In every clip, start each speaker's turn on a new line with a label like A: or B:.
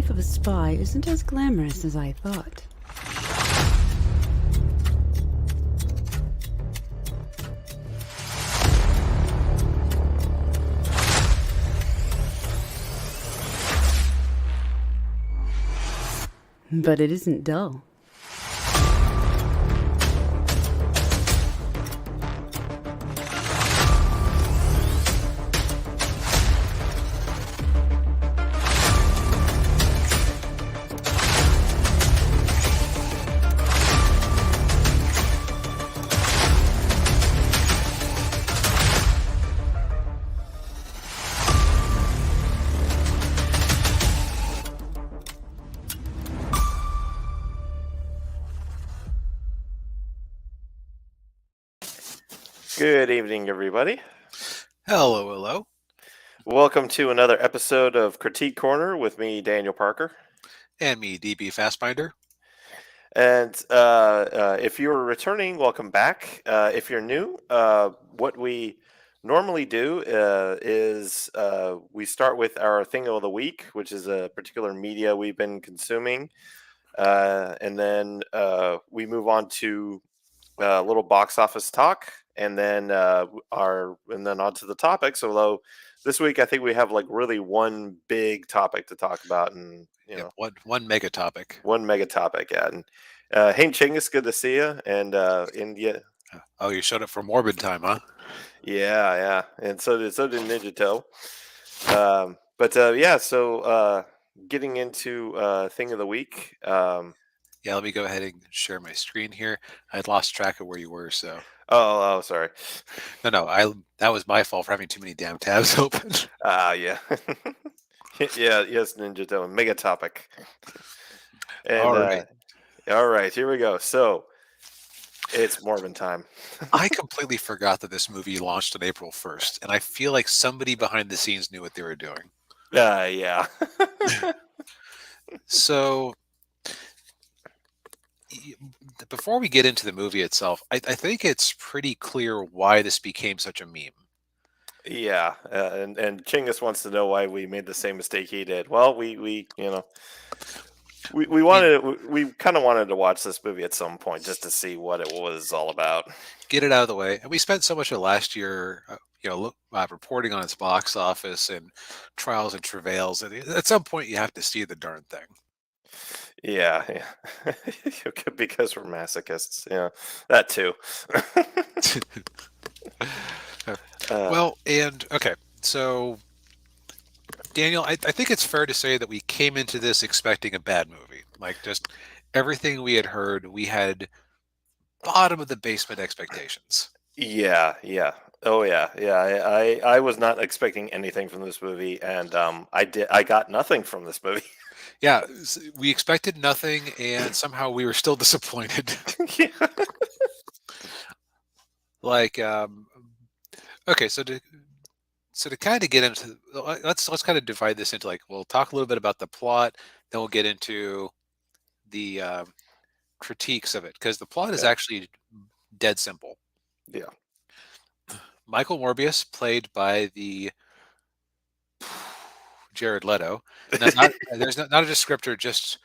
A: life of a spy isn't as glamorous as I thought. But it isn't dull.
B: Good evening, everybody.
C: Hello, hello.
B: Welcome to another episode of Critique Corner with me, Daniel Parker.
C: And me, DB Fastbinder.
B: And if you're returning, welcome back. If you're new, what we normally do is we start with our thing of the week, which is a particular media we've been consuming. And then we move on to a little box office talk, and then on to the topics. Although this week I think we have like really one big topic to talk about, and
C: one mega topic.
B: one mega topic. Yeah, and hey Chinggis, good to see you. And India.
C: Oh, you showed up for Morbid Time, huh?
B: Yeah, and so did Ninja Toe. So getting into thing of the week.
C: Yeah, let me go ahead and share my screen here. I'd lost track of where you were, so.
B: Oh, sorry.
C: No, that was my fault for having too many damn tabs open.
B: Yeah. Yes, Ninja Toe. Mega topic. And, all right, here we go. So, it's Morbin time.
C: I completely forgot that this movie launched on April 1st, and I feel like somebody behind the scenes knew what they were doing.
B: Yeah.
C: So, before we get into the movie itself, I think it's pretty clear why this became such a meme.
B: Yeah, and Chinggis wants to know why we made the same mistake he did. Well, we kind of wanted to watch this movie at some point just to see what it was all about.
C: Get it out of the way. And we spent so much of last year, reporting on its box office and trials and travails. And at some point, you have to see the darn thing.
B: Yeah. Because we're masochists. Yeah, that too.
C: So Daniel, I think it's fair to say that we came into this expecting a bad movie. Like just everything we had heard, we had bottom of the basement expectations.
B: Yeah. Oh yeah. I was not expecting anything from this movie, and I got nothing from this movie.
C: Yeah, we expected nothing, and somehow we were still disappointed.
B: Yeah.
C: Like, okay, so to kind of get into, let's kind of divide this into, like, we'll talk a little bit about the plot, then we'll get into the critiques of it, because the plot is actually dead simple.
B: Yeah.
C: Michael Morbius, played by the Jared Leto. There's not a descriptor, just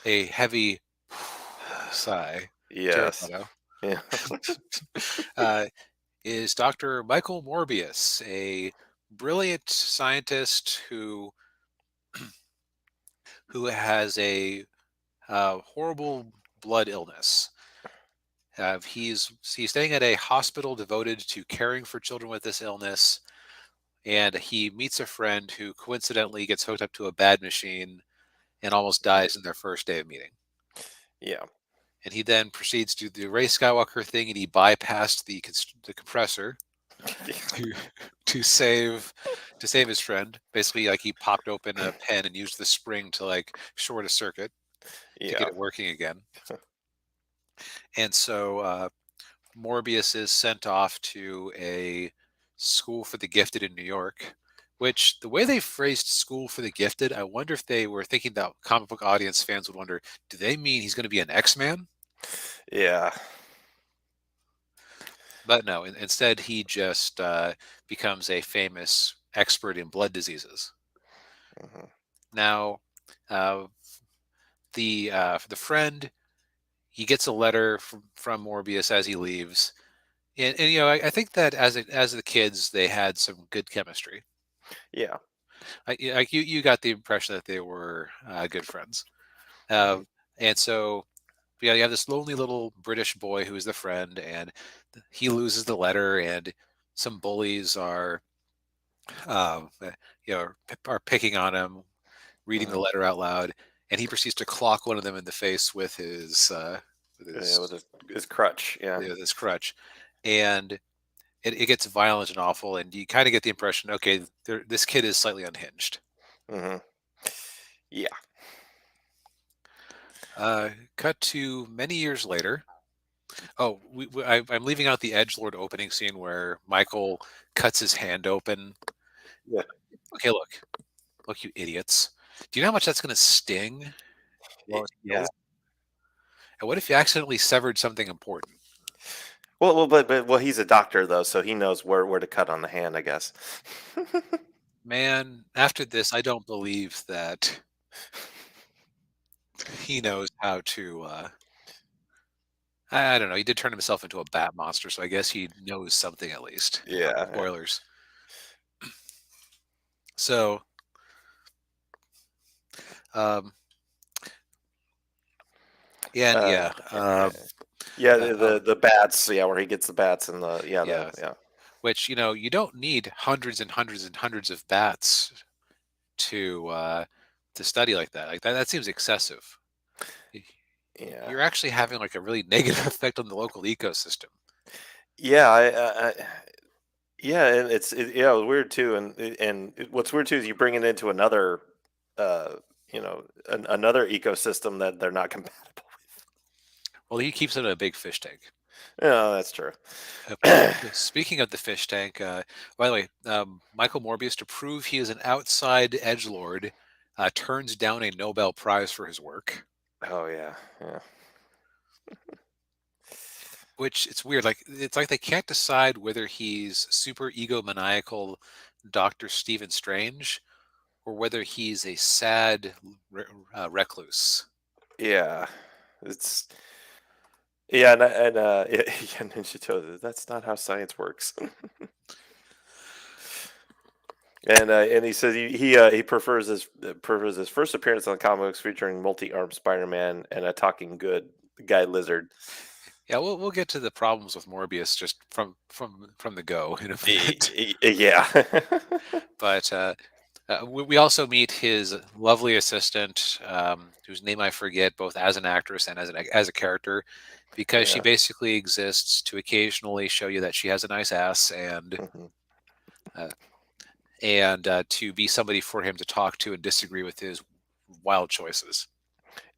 C: a heavy sigh.
B: Yes.
C: Jared
B: Yeah.
C: Leto. Is Dr. Michael Morbius, a brilliant scientist who has a horrible blood illness. He's staying at a hospital devoted to caring for children with this illness, and he meets a friend who coincidentally gets hooked up to a bad machine and almost dies in their first day of meeting.
B: Yeah.
C: And he then proceeds to do the Ray Skywalker thing, and he bypassed the compressor to save his friend. Basically, like, he popped open a pen and used the spring to, like, short a circuit to get it working again. And so Morbius is sent off to a school for the gifted in New York, which, the way they phrased school for the gifted, I wonder if they were thinking that comic book audience fans would wonder, do they mean he's going to be an X-Man?
B: Yeah.
C: But no, instead he just becomes a famous expert in blood diseases.
B: Mm-hmm.
C: Now, Uh, the friend, he gets a letter from Morbius as he leaves, and I think that as the kids they had some good chemistry.
B: Yeah.
C: Like you got the impression that they were good friends, uh,
B: Mhm.
C: and so yeah, you have this lonely little British boy who is the friend, and he loses the letter, and some bullies are are picking on him, reading the
B: Mhm.
C: letter out loud, and he proceeds to clock one of them in the face with with
B: Yeah, with
C: his
B: his crutch. Yeah.
C: with his crutch, and it gets violent and awful, and you kind of get the impression, okay, this kid is slightly unhinged.
B: Hmm. Yeah.
C: Cut to many years later. Oh, I'm leaving out the Edgelord opening scene where Michael cuts his hand open.
B: Yeah.
C: Okay, look, you idiots. Do you know how much that's going to sting while it
B: Yeah.
C: heals? And what if you accidentally severed something important?
B: Well, he's a doctor though, so he knows where to cut on the hand, I guess.
C: Man, after this, I don't believe that he knows how to. I don't know. He did turn himself into a bat monster, so I guess he knows something at least.
B: Yeah. Yeah.
C: Spoilers. So, um, and
B: Uh,
C: yeah,
B: yeah. Yeah,
C: uh,
B: the bats, yeah, where he gets the bats and
C: yeah.
B: yeah.
C: Which you don't need hundreds and hundreds and hundreds of bats to study like that. Like that seems excessive. Y-
B: Yeah.
C: You're actually having like a really negative effect on the local ecosystem.
B: Yeah, yeah, and yeah, it was weird too, what's weird too is you bring it into another, uh, another ecosystem that they're not compatible.
C: Well, he keeps it in a big fish tank.
B: Yeah, that's true.
C: Uh, Speaking of the fish tank, by the way, Michael Morbius, to prove he is an outside edge lord, turns down a Nobel Prize for his work.
B: Oh yeah, yeah,
C: Which it's weird. Like it's like they can't decide whether he's super egomaniacal Doctor Stephen Strange or whether he's a sad recluse.
B: yeah. It's yeah, yeah, Ninja Toad. That's not how science works. And he says he prefers his first appearance on the comic books featuring multi-armed Spider-Man and a talking good guy lizard.
C: Yeah, we'll get to the problems with Morbius just from the go in a minute.
B: Yeah.
C: But we also meet his lovely assistant, whose name I forget, both as an actress and as a character, because she
B: Yeah.
C: basically exists to occasionally show you that she has a nice ass
B: Mhm.
C: uh, and to be somebody for him to talk to and disagree with his wild choices.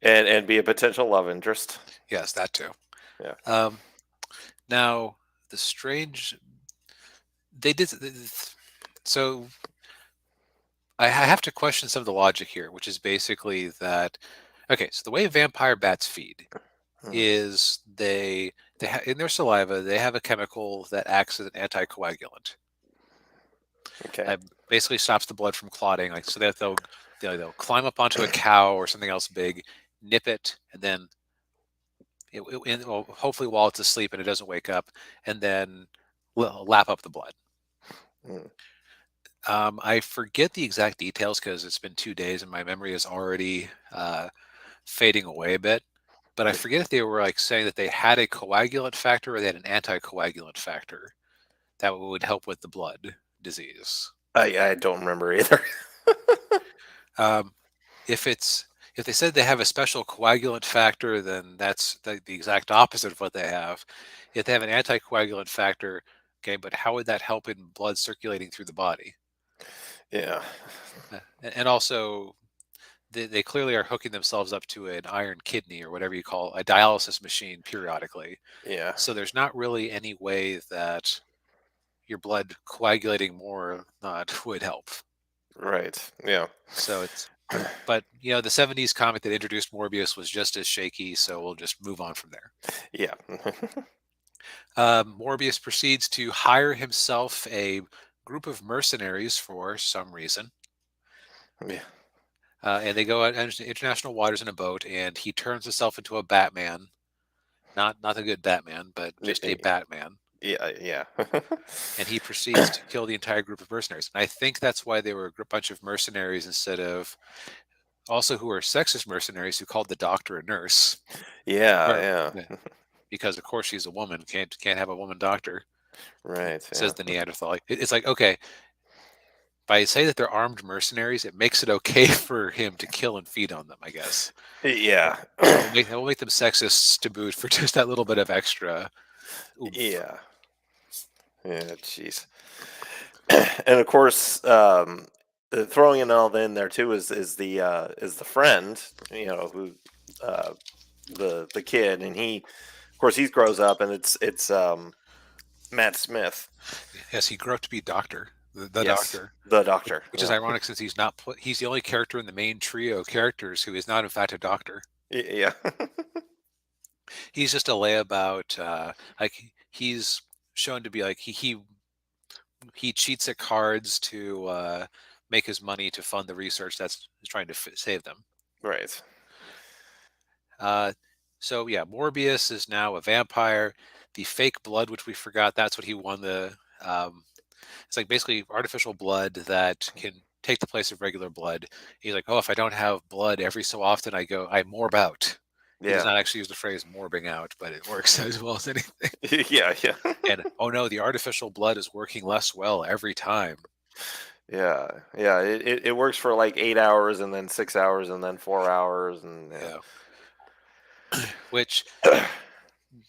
B: And be a potential love interest.
C: Yes, that too.
B: Yeah.
C: Um, Now the strange they did so I have to question some of the logic here, which is basically that okay, so the way vampire bats feed
B: Mhm.
C: is in their saliva they have a chemical that acts as an anticoagulant.
B: Okay.
C: That basically stops the blood from clotting, like so that they'll climb up onto a cow or something else big, nip it, and then well, hopefully while it's asleep and it doesn't wake up, and then lap up the blood.
B: Mm.
C: I forget the exact details because it's been 2 days and my memory is already fading away a bit. But I forget if they were like saying that they had a coagulant factor or they had an anticoagulant factor that would help with the blood disease.
B: I don't remember either.
C: Um, if it's if they said they have a special coagulant factor, then that's the exact opposite of what they have. If they have an anticoagulant factor, okay, but how would that help in blood circulating through the body?
B: Yeah.
C: And also, they clearly are hooking themselves up to an iron kidney or whatever you call a dialysis machine periodically.
B: Yeah.
C: So there's not really any way that your blood coagulating more or not would help.
B: Right. Yeah.
C: So it's, but the 70s comic that introduced Morbius was just as shaky. So we'll just move on from there.
B: Yeah.
C: Morbius proceeds to hire himself a group of mercenaries for some reason.
B: Yeah.
C: And they go out into international waters in a boat, and he turns himself into a Batman. Not the good Batman, but just a Batman.
B: Yeah.
C: And he proceeds to kill the entire group of mercenaries. And I think that's why they were a bunch of mercenaries instead of also who are sexist mercenaries who called the doctor a nurse.
B: Yeah.
C: Because of course she's a woman, can't have a woman doctor.
B: Right.
C: Says
B: Yeah.
C: the Neanderthal. It's like, okay, if I say that they're armed mercenaries, it makes it okay for him to kill and feed on them, I guess.
B: Yeah.
C: That will make them sexists to boot for just that little bit of extra oomph.
B: Yeah. Yeah. Jeez. And of course, throwing it all in there too is the friend, who the kid, and he, of course, he grows up, and it's Matt Smith.
C: Yes, he grew up to be doctor, the
B: Yes,
C: doctor,
B: the doctor.
C: which is ironic since he's not. He's the only character in the main trio of characters who is not, in fact, a doctor.
B: Yeah.
C: He's just a layabout. Like he's shown to be like he cheats at cards to make his money to fund the research that's trying to save them.
B: Right.
C: So yeah, Morbius is now a vampire. The fake blood, which we forgot, that's what he won the. It's like basically artificial blood that can take the place of regular blood. He's like, oh, if I don't have blood every so often, I morb out. He does
B: Yeah.
C: not actually use the phrase morbing out, but it works as well as anything.
B: Yeah.
C: And oh no, the artificial blood is working less well every time.
B: Yeah. Yeah. It works for like 8 hours, and then 6 hours, and then 4 hours, and
C: Yeah. Which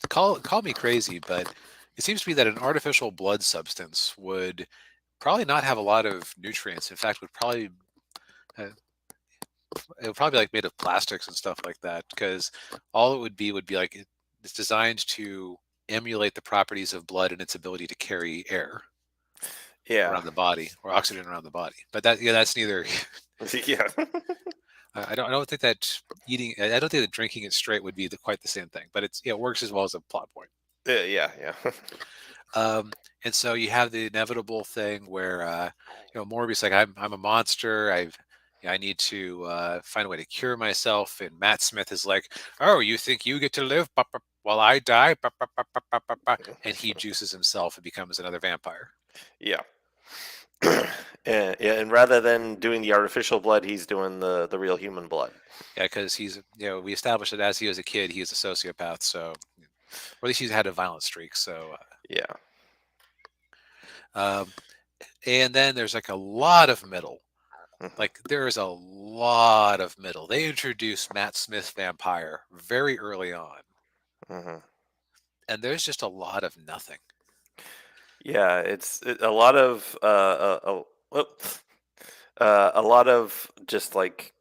C: call me crazy, but it seems to be that an artificial blood substance would probably not have a lot of nutrients. In fact, uh, it would probably be like made of plastics and stuff like that, because all it would be like it's designed to emulate the properties of blood and its ability to carry air
B: Yeah.
C: around the body or oxygen around the body. But that's neither.
B: Yeah.
C: I don't think that I don't think that drinking it straight would be quite the same thing. But it works as well as a plot point.
B: Yeah.
C: And so you have the inevitable thing where Morbius like I'm a monster. I need to find a way to cure myself. And Matt Smith is like, oh, you think you get to live while I die? And he juices himself and becomes another vampire.
B: Yeah. And rather than doing the artificial blood, he's doing the real human blood.
C: Yeah, because he's we established that as he was a kid, he is a sociopath. So, or at least he's had a violent streak. So
B: Yeah.
C: And then there's like a lot of middle.
B: Mhm.
C: Like there is a lot of middle. They introduced Matt Smith vampire very early on,
B: Mhm.
C: and there's just a lot of nothing.
B: Yeah, a lot of a lot of just like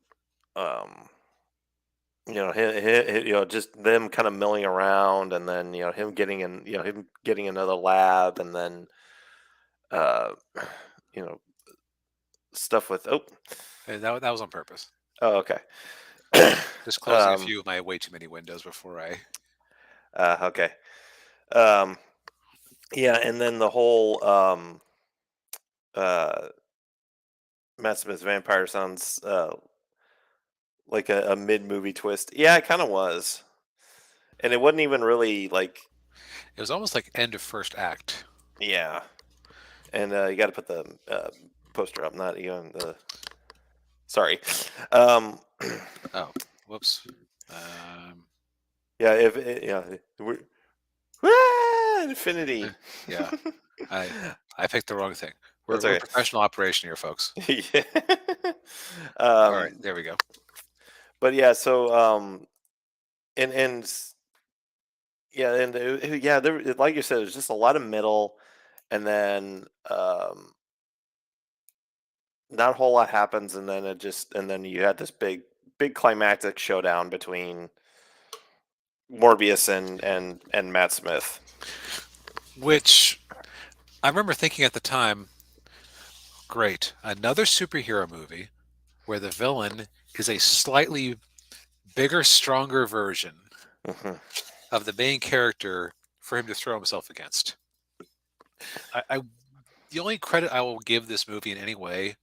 B: just them kind of milling around, and then him getting another lab, and then uh you know stuff with
C: And that was on purpose.
B: okay.
C: Just closing a
B: um
C: few of my way too many windows before I.
B: okay. um yeah, and then the whole uh Matt Smith's vampire sounds like a mid-movie twist. Yeah, it kind of was. And it wasn't even really like,
C: It was almost like end of first act.
B: yeah. And you got to put the poster up, not even the. Sorry. Um,
C: Oh, whoops.
B: yeah, Infinity.
C: Yeah, I picked the wrong thing.
B: That's
C: We're
B: okay.
C: professional operation here, folks.
B: Yeah.
C: All right, there we go.
B: But yeah, so and yeah, and yeah, like you said, there's just a lot of middle, and then not a whole lot happens, and then and then you had this big climactic showdown between Morbius and Matt Smith.
C: Which I remember thinking at the time, great, another superhero movie where the villain is a slightly bigger, stronger version
B: Hmm.
C: of the main character for him to throw himself against. The only credit I will give this movie in any way,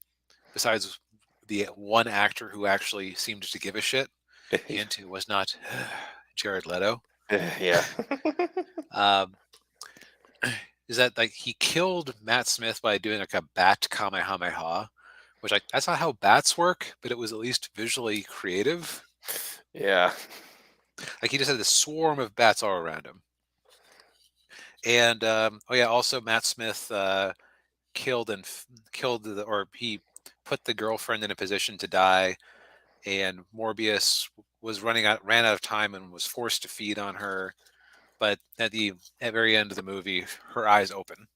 C: besides the one actor who actually seemed to give a shit. Hint, it was not Jared Leto.
B: Yeah.
C: Um, is that like he killed Matt Smith by doing like a bat kamehameha, which like that's not how bats work, but it was at least visually creative.
B: Yeah.
C: Like he just had this swarm of bats all around him. And oh yeah, also Matt Smith killed or he put the girlfriend in a position to die, and Morbius ran out of time and was forced to feed on her. But at very end of the movie, her eyes open.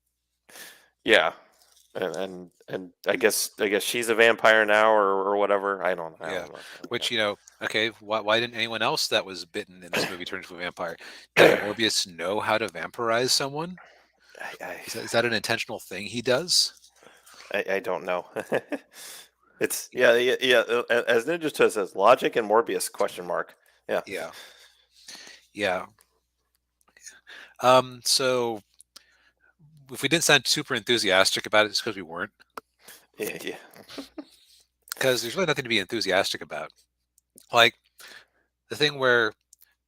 B: Yeah. And I guess she's a vampire now or whatever. I don't
C: Yeah,
B: know.
C: which okay, why didn't anyone else that was bitten in this movie turn into a vampire? Does Morbius know how to vampirize someone?
B: I,
C: Is that an intentional thing he does?
B: I don't know. It's yeah. As Ninja Toast says, logic and Morbius question mark. Yeah.
C: Yeah, yeah. So if we didn't sound super enthusiastic about it, it's because we weren't.
B: Yeah.
C: Because there's really nothing to be enthusiastic about. Like the thing where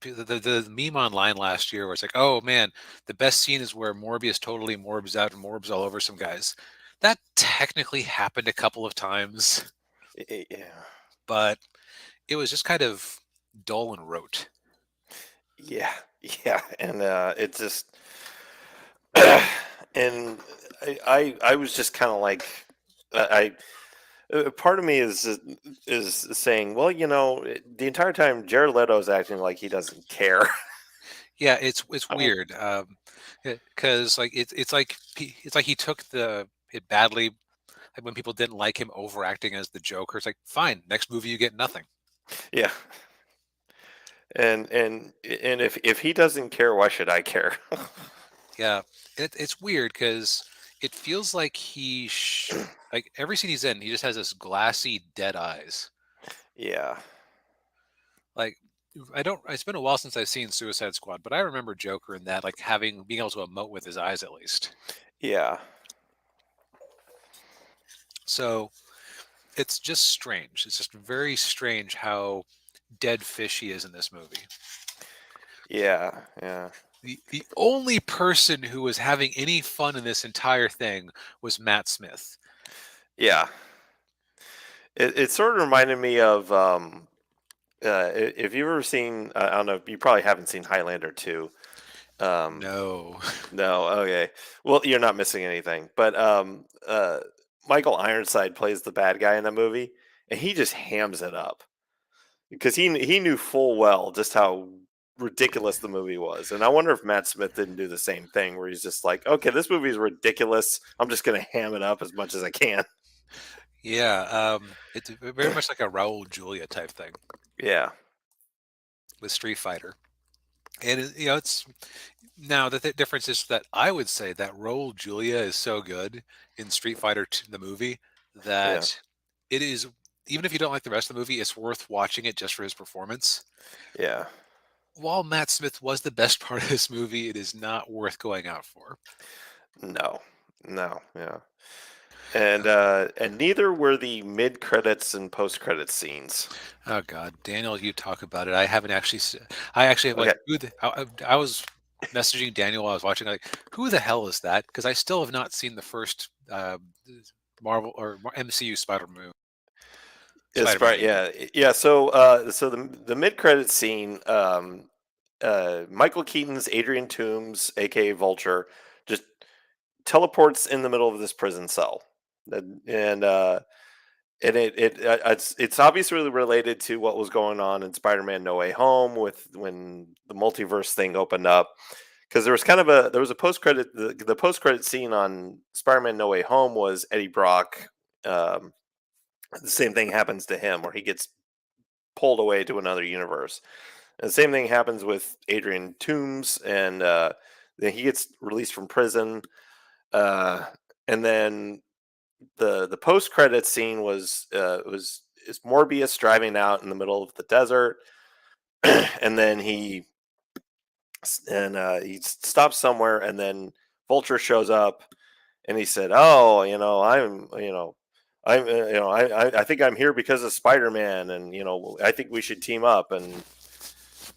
C: the meme online last year where it's like, oh man, the best scene is where Morbius totally morbs out and morbs all over some guys. That technically happened a couple of times,
B: Yeah.
C: but it was just kind of dull and rote.
B: Yeah. Yeah. And it just and I was just kind of like I part of me is saying, well, the entire time Jared Leto is acting like he doesn't care.
C: Yeah, it's
B: I mean,
C: weird because like it's like he took it badly. Like when people didn't like him overacting as the Joker, it's like fine, next movie you get nothing.
B: yeah. And if he doesn't care, why should I care?
C: Yeah, it's weird because it feels like like every scene he's in, he just has this glassy, dead eyes.
B: Yeah.
C: Like I don't. It's been a while since I've seen Suicide Squad, but I remember Joker in that, like being able to emote with his eyes at least.
B: Yeah.
C: So it's just strange. It's just very strange how dead fish he is in this movie.
B: Yeah. Yeah.
C: The only person who was having any fun in this entire thing was Matt Smith.
B: Yeah. It sort of reminded me of if you've ever seen, I don't know, you probably haven't seen Highlander 2.
C: No.
B: No, okay. Well, you're not missing anything. But Michael Ironside plays the bad guy in the movie, and he just hams it up because he knew full well just how ridiculous the movie was. And I wonder if Matt Smith didn't do the same thing, where he's just like, okay, this movie is ridiculous. I'm just gonna ham it up as much as I can.
C: Yeah, it's very much like a Raul Julia type thing
B: Yeah,
C: with Street Fighter. And it's now the difference is that I would say that Raul Julia is so good in Street Fighter 2, the movie,
B: yeah,
C: that it is, even if you don't like the rest of the movie, it's worth watching it just for his performance.
B: yeah.
C: While Matt Smith was the best part of this movie, it is not worth going out for.
B: No, no, yeah. And neither were the mid credits and post credits scenes.
C: Oh God, Daniel, you talk about it. I haven't actually. I actually have like
B: Okay,
C: I was messaging Daniel while I was watching. Like, who the hell is that? Because I still have not seen the first Marvel or MCU
B: it's
C: Spider-Man
B: right.
C: movie.
B: Yeah. So the mid credits scene, Michael Keaton's Adrian Toomes, aka Vulture, just teleports in the middle of this prison cell, and it's obviously related to what was going on in Spider-Man No Way Home with when the multiverse thing opened up. Because there was a post credit the post credit scene on Spider-Man No Way Home was Eddie Brock. Um, the same thing happens to him where he gets pulled away to another universe. And the same thing happens with Adrian Toomes, and then he gets released from prison. Uh, and then the post credit scene was is Morbius driving out in the middle of the desert, and then he stops somewhere, and then Vulture shows up, and he said, "Oh, I'm I'm, I think I'm here because of Spider-Man, and I think we should team up. And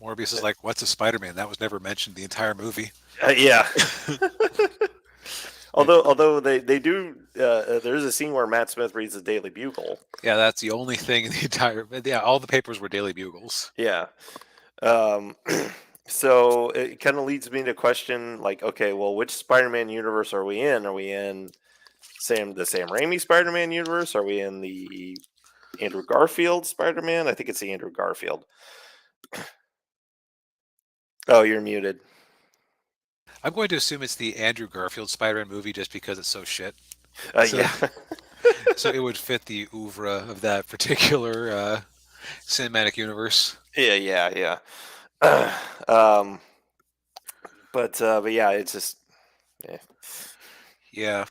C: Morbius is like, "What's a Spider-Man? That was never mentioned the entire movie."
B: yeah.
C: Yeah,
B: Although they do, there's a scene where Matt Smith reads the Daily Bugle.
C: yeah, that's the only thing in the entire. Yeah, all the papers were Daily Bugles.
B: Yeah. Um, so it kind of leads me to question, like, okay, well, which Spider-Man universe are we in? Are we in the Sam Raimi Spider-Man universe? Are we in the Andrew Garfield Spider-Man? I think it's the Andrew Garfield. Oh, you're muted.
C: I'm going to assume it's the Andrew Garfield Spider-Man movie just because it's so shit. So,
B: Yeah.
C: so it would fit the oeuvre of that particular cinematic universe.
B: Yeah. um, but yeah, it's just yeah.
C: Yeah.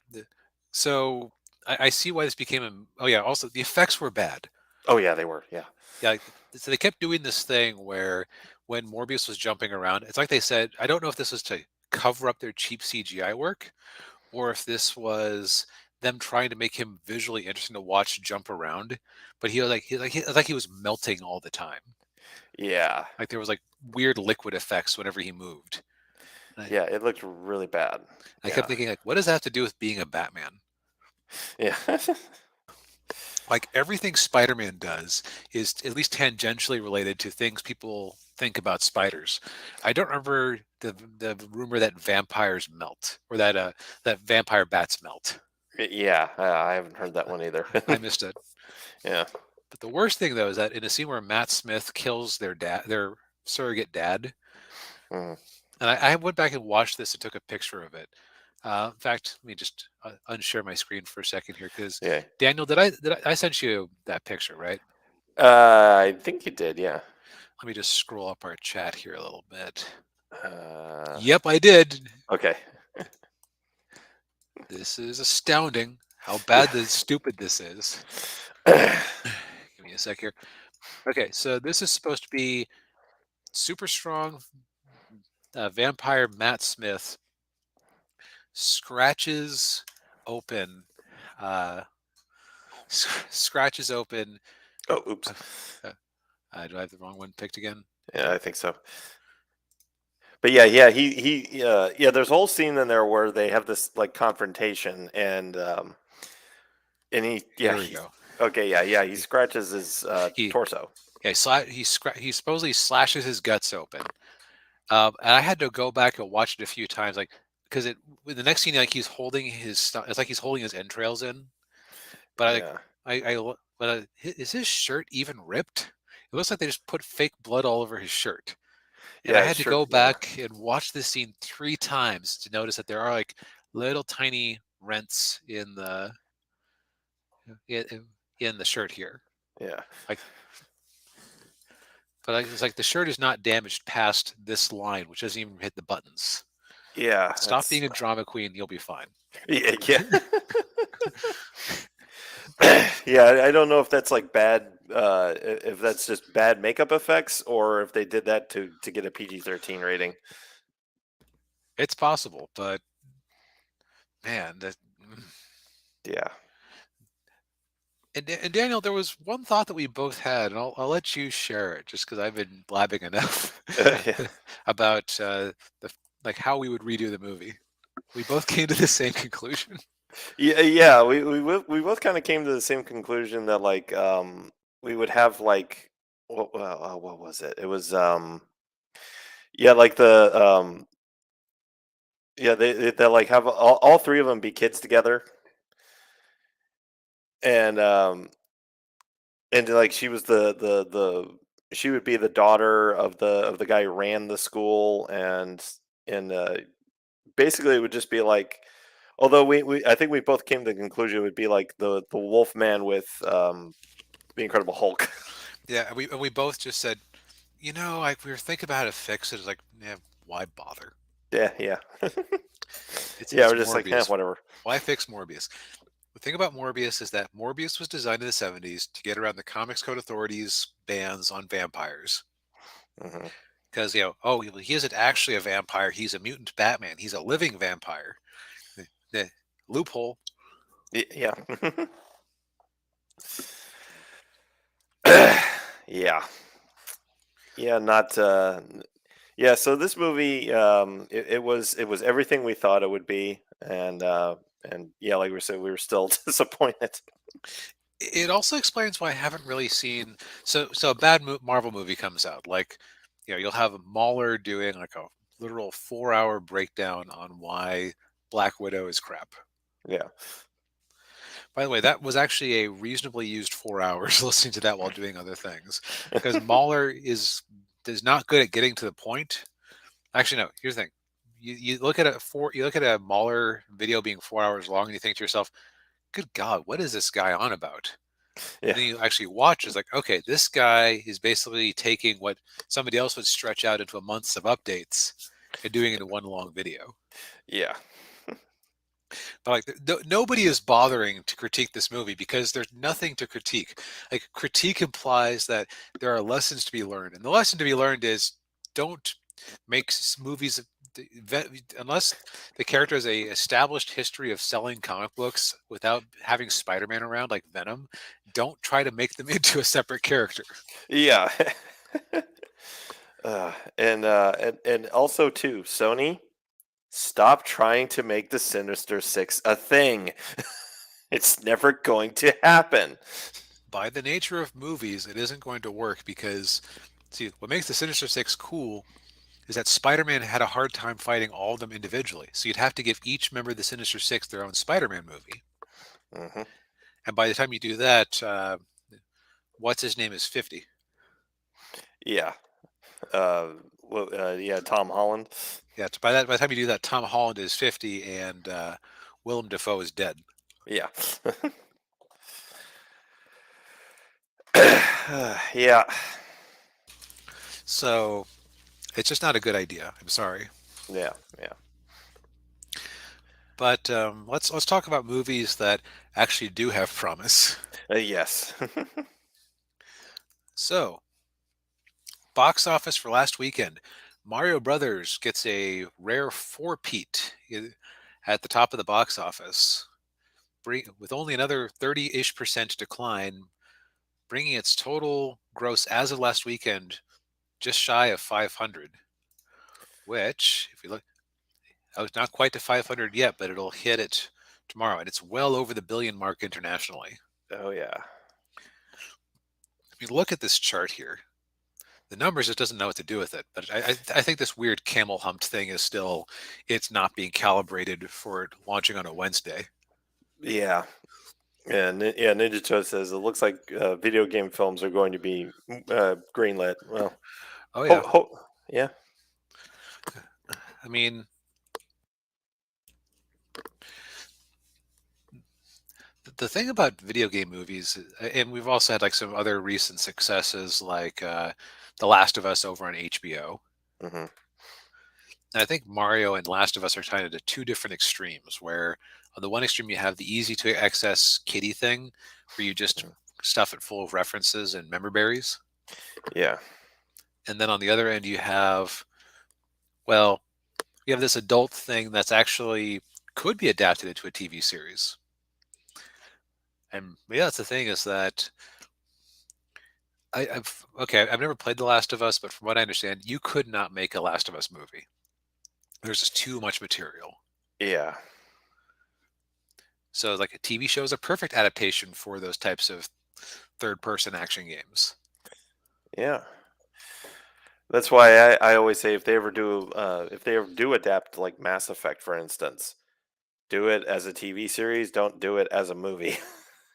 C: So I see why this became a. Oh yeah. Also, the effects were bad.
B: Oh yeah, they were. Yeah.
C: Yeah. So they kept doing this thing where when Morbius was jumping around, it's like they said, I don't know if this was to cover up their cheap CGI work or if this was them trying to make him visually interesting to watch jump around. But it was like he was melting all the time.
B: Yeah.
C: Like there was like weird liquid effects whenever he moved.
B: Yeah, it looked really bad.
C: I kept thinking, like, what does that have to do with being a Batman?
B: Yeah.
C: Like everything Spider-Man does is at least tangentially related to things people think about spiders. I don't remember the rumor that vampires melt or that vampire bats melt.
B: Yeah, I haven't heard that one either.
C: I missed it.
B: Yeah.
C: But the worst thing though is that in a scene where Matt Smith kills their surrogate dad,
B: Mm.
C: and I went back and watched this and took a picture of it. In fact, let me just unshare my screen for a second here because
B: Yeah.
C: Daniel, did I sent you that picture, right?
B: I think you did. Yeah.
C: Let me just scroll up our chat here a little bit.
B: Uh,
C: Yep, I did.
B: okay.
C: This is astounding how
B: Yeah.
C: bad stupid this is. Give me a sec here. Okay, so this is supposed to be super strong vampire Matt Smith scratches open uh, scratches open.
B: Oh, oops.
C: Do I have the wrong one picked again?
B: Yeah, I think so. But yeah, yeah. There's a whole scene in there where they have this like confrontation, and
C: Here we go.
B: okay, yeah. He scratches his
C: He
B: torso.
C: he supposedly slashes his guts open. And I had to go back and watch it a few times, like because the next scene, like he's holding it's like he's holding his entrails in. But
B: Yeah.
C: is his shirt even ripped? It looks like they just put fake blood all over his shirt. And I
B: Yeah,
C: had to
B: sure.
C: go
B: Yeah.
C: back and watch this scene 3 times to notice that there are like little tiny rents in the shirt here.
B: Yeah.
C: Like, but it's like the shirt is not damaged past this line, which doesn't even hit the buttons.
B: Yeah.
C: Stop being a drama queen, you'll be fine.
B: Yeah. Yeah, I don't know if that's like bad, if that's just bad makeup effects, or if they did that to get a PG-13 rating.
C: It's possible, but man,
B: Yeah.
C: and Daniel, there was one thought that we both had, and I'll let you share it, just because I've been blabbing enough
B: Yeah.
C: about like how we would redo the movie. We both came to the same conclusion.
B: Yeah. We both kind of came to the same conclusion that like we would have like what was it? It was yeah, like yeah, they like have all three of them be kids together, and like she was the she would be the daughter of the guy who ran the school, and basically it would just be like, although we I think we both came to the conclusion it would be like the Wolf Man with the Incredible Hulk.
C: Yeah, and we both just said, like we were thinking about how to fix it. It's like, yeah, why bother?
B: Yeah.
C: It's
B: Yeah, we're just like,
C: Morbius.
B: whatever.
C: Why fix Morbius? The thing about Morbius is that Morbius was designed in the 70s to get around the Comics Code Authority's bans on vampires.
B: Hmm.
C: Because, he isn't actually a vampire. He's a mutant Batman. He's a living vampire. The loophole.
B: Yeah. Yeah. Yeah, not yeah, so this movie it was everything we thought it would be, and yeah, like we said, we were still disappointed.
C: It also explains why I haven't really seen. So a bad Marvel movie comes out, like, you'll have Mahler doing like a literal 4-hour breakdown on why Black Widow is crap.
B: Yeah.
C: By the way, that was actually a reasonably used 4 hours listening to that while doing other things, because Mahler is not good at getting to the point. Actually, no. Here's the thing: you look at a Mahler video being 4 hours long, and you think to yourself, "Good God, what is this guy on about?" And
B: Yeah.
C: then you actually watch, it's like, okay, this guy is basically taking what somebody else would stretch out into a months of updates and doing it in one long video.
B: Yeah.
C: But like, nobody is bothering to critique this movie because there's nothing to critique. Like, critique implies that there are lessons to be learned, and the lesson to be learned is don't make movies unless the character has a established history of selling comic books without having Spider-Man around, like Venom. Don't try to make them into a separate character.
B: Yeah. And also too, Sony, stop trying to make the Sinister Six a thing. It's never going to happen.
C: By the nature of movies, it isn't going to work because, see, what makes the Sinister Six cool is that Spider-Man had a hard time fighting all of them individually. So you'd have to give each member of the Sinister Six their own Spider-Man movie.
B: Hmm.
C: And by the time you do that, what's his name is 50.
B: Yeah. Uh, well, yeah, Tom Holland.
C: Yeah, by the time you do that, Tom Holland is 50 and Willem Dafoe is dead.
B: Yeah. Yeah.
C: So it's just not a good idea. I'm sorry.
B: Yeah. Yeah.
C: But let's talk about movies that actually do have promise.
B: Yes.
C: So, box office for last weekend, Mario Brothers gets a rare four-peat at the top of the box office, with only another 30-ish% decline, bringing its total gross as of last weekend just shy of 500. Which, if you look, it's not quite to 500 yet, but it'll hit it tomorrow, and it's well over the billion mark internationally.
B: Oh yeah.
C: If you look at this chart here, the numbers, it doesn't know what to do with it. But I think this weird camel humped thing is still, it's not being calibrated for launching on a Wednesday.
B: Yeah. Yeah. Yeah. Ninja Toad says it looks like video game films are going to be greenlit. Well,
C: Oh yeah,
B: yeah.
C: I mean, the thing about video game movies, and we've also had like some other recent successes, like The Last of Us over on HBO.
B: Hmm.
C: And I think Mario and Last of Us are kind of at two different extremes, where on the one extreme you have the easy to access kiddie thing, where you just stuff it full of references and member berries.
B: Yeah.
C: And then on the other end you have, well, you have this adult thing that's actually could be adapted into a TV series. And yeah, that's the thing, is that I've never played The Last of Us, but from what I understand, you could not make a Last of Us movie. There's just too much material.
B: Yeah.
C: So like a TV show is a perfect adaptation for those types of third-person action games.
B: Yeah. That's why I always say if they ever do adapt like Mass Effect, for instance, do it as a TV series. Don't do it as a movie,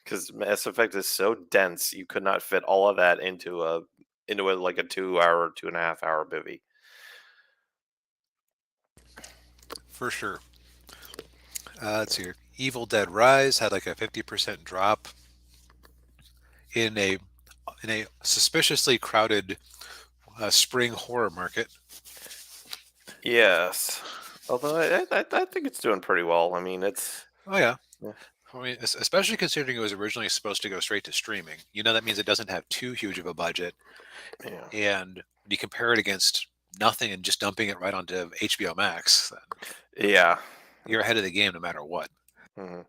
B: because Mass Effect is so dense. You could not fit all of that into a like a 2 hour, 2.5 hour movie.
C: For sure. Let's see here. Evil Dead Rise had like a 50% drop in a suspiciously crowded spring horror market.
B: Yes. Although I think it's doing pretty well. I mean, it's
C: Oh yeah.
B: yeah.
C: I mean, especially considering it was originally supposed to go straight to streaming. That means it doesn't have too huge of a budget.
B: Yeah.
C: And when you compare it against nothing and just dumping it right onto HBO Max, then
B: Yeah.
C: you're ahead of the game no matter what.
B: Mhm.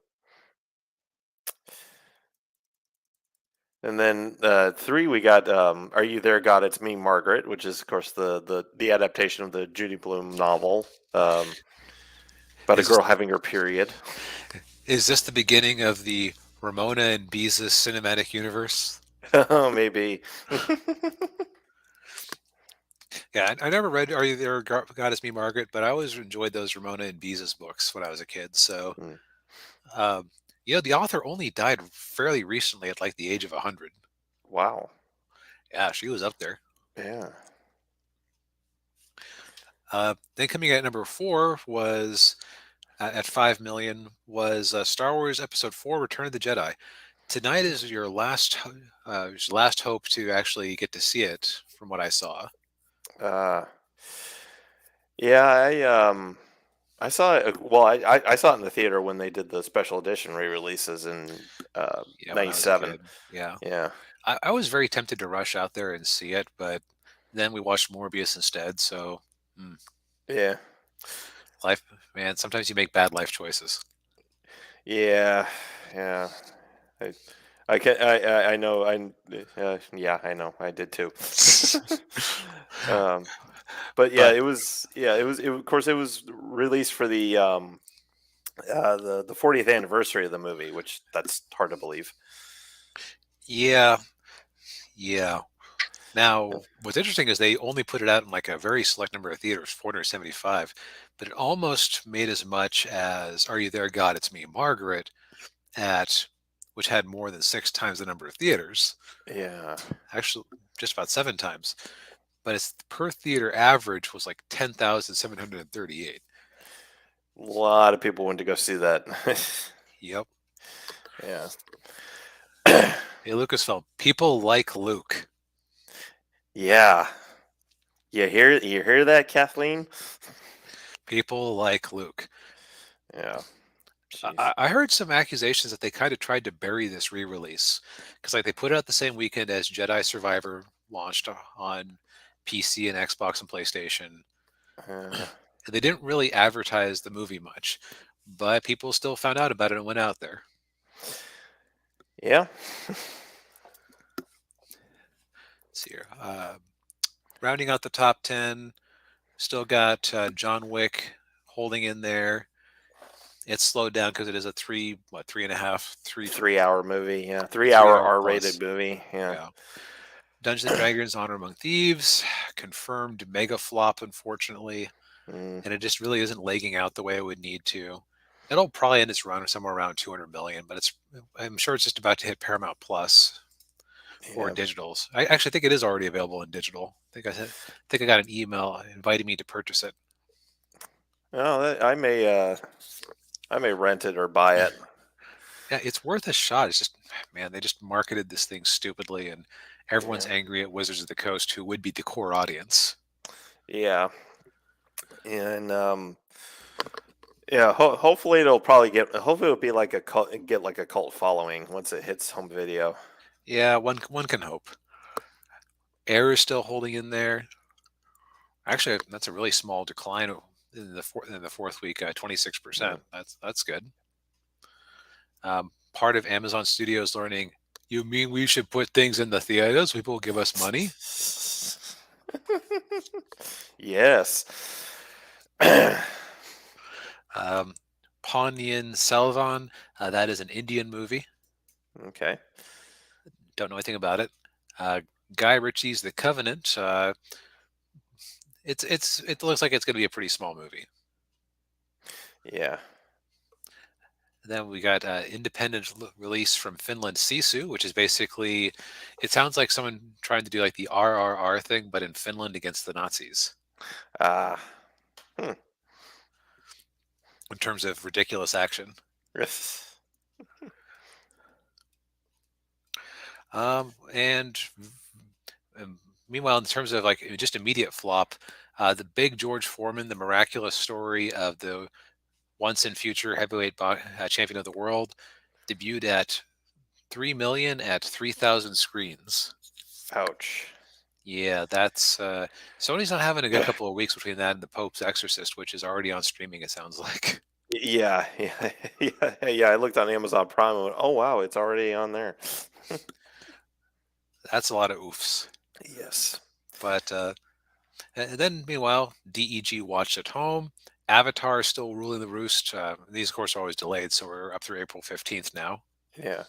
B: And then 3, we got "Are You There, God? It's Me, Margaret," which is, of course, the adaptation of the Judy Blume novel about a
C: Is this
B: girl having her period.
C: is this the beginning of the Ramona and Beezus cinematic universe?
B: Maybe.
C: Yeah, I never read Are You There, God Is Me, Margaret, but I always enjoyed those Ramona and Beezus books when I was a kid. So,
B: Mm.
C: um, the author only died fairly recently at like the age of 100.
B: Wow.
C: Yeah, she was up there.
B: Yeah.
C: Then coming at number 4 was at 5 million was Star Wars Episode 4: Return of the Jedi. Tonight is your last hope to actually get to see it, from what I saw.
B: Uh, yeah, I saw it. Well, I saw it in the theater when they did the special edition re-releases in
C: Yeah, when I was a
B: '97.
C: kid. Yeah,
B: Yeah.
C: I was very tempted to rush out there and see it, but then we watched Morbius instead. So, mm,
B: Yeah.
C: life, man. Sometimes you make bad life choices.
B: Yeah. Yeah. I I can I know yeah, I know. I did too. um but yeah,
C: But
B: of course it was released for the 40th anniversary of the movie, which that's hard to believe.
C: yeah, yeah. Now,
B: Yeah.
C: what's interesting is they only put it out in like a very select number of theaters, 475, but it almost made as much as Are You There, God? It's Me, Margaret, at which had more than 6 times the number of theaters.
B: Yeah.
C: Actually, just about 7 times. But its per theater average was like 10,738.
B: A lot of people went to go see that.
C: Yep.
B: Yeah.
C: Hey, Lucasfilm, people like Luke.
B: Yeah. You hear that, Kathleen?
C: People like Luke.
B: Yeah.
C: I,
B: Jeez.
C: I I heard some accusations that they kind of tried to bury this re-release because, like, they put it out the same weekend as Jedi Survivor launched on PC and Xbox and PlayStation,
B: Uh,
C: and they didn't really advertise the movie much, but people still found out about it and went out there.
B: yeah.
C: Let's see here. Rounding out the top 10, still got John Wick holding in there. It's slowed down because it is a 3.5,
B: 3-hour movie. Yeah.
C: a
B: 3-hour
C: three-hour
B: R-rated
C: plus.
B: movie. Yeah.
C: Yeah. Dungeons and Dragons: Honor Among Thieves, confirmed mega flop, unfortunately,
B: Mm,
C: and it just really isn't legging out the way it would need to. It'll probably end its run somewhere around 200 million, but I'm sure it's just about to hit Paramount Plus for
B: yeah.
C: digitals. I actually think it is already available in digital. I think I got an email inviting me to purchase it.
B: Oh, I may rent it or buy it.
C: Yeah, it's worth a shot. It's just, man, they just marketed this thing stupidly, and everyone's
B: Yeah.
C: angry at Wizards of the Coast, who would be the core audience.
B: Yeah. And yeah, hopefully it'll be like a cult, get like a cult following once it hits home video.
C: Yeah, one can hope. Air is still holding in there. Actually, that's a really small decline in the fourth week,
B: Yeah.
C: 26%. That's good. Part of Amazon Studios learning. You mean we should put things in the theaters? People will give us money.
B: Yes.
C: Um, Ponniyin Selvan. That is an Indian movie.
B: Okay.
C: Don't know anything about it. Uh, Guy Ritchie's The Covenant. It looks like it's going to be a pretty small movie.
B: Yeah.
C: Then we got independent release from Finland, Sisu, which is basically, it sounds like someone trying to do like the RRR thing, but in Finland against the Nazis
B: Ah. Hmm.
C: in terms of ridiculous action. And meanwhile, in terms of like just immediate flop, the big George Foreman, the miraculous story of the once and future heavyweight champion of the world, debuted at 3 million at 3,000 screens.
B: Ouch.
C: Yeah, that's Sony's not having a good couple of weeks between that and The Pope's Exorcist, which is already on streaming, it sounds like.
B: Yeah, yeah, yeah, yeah. I looked on Amazon Prime and went, "Oh wow, it's already on there."
C: That's a lot of oofs.
B: Yes.
C: But and then, meanwhile, DEG watched at home. Avatar is still ruling the roost. These, of course, are always delayed, so we're up through April 15th now.
B: Yeah.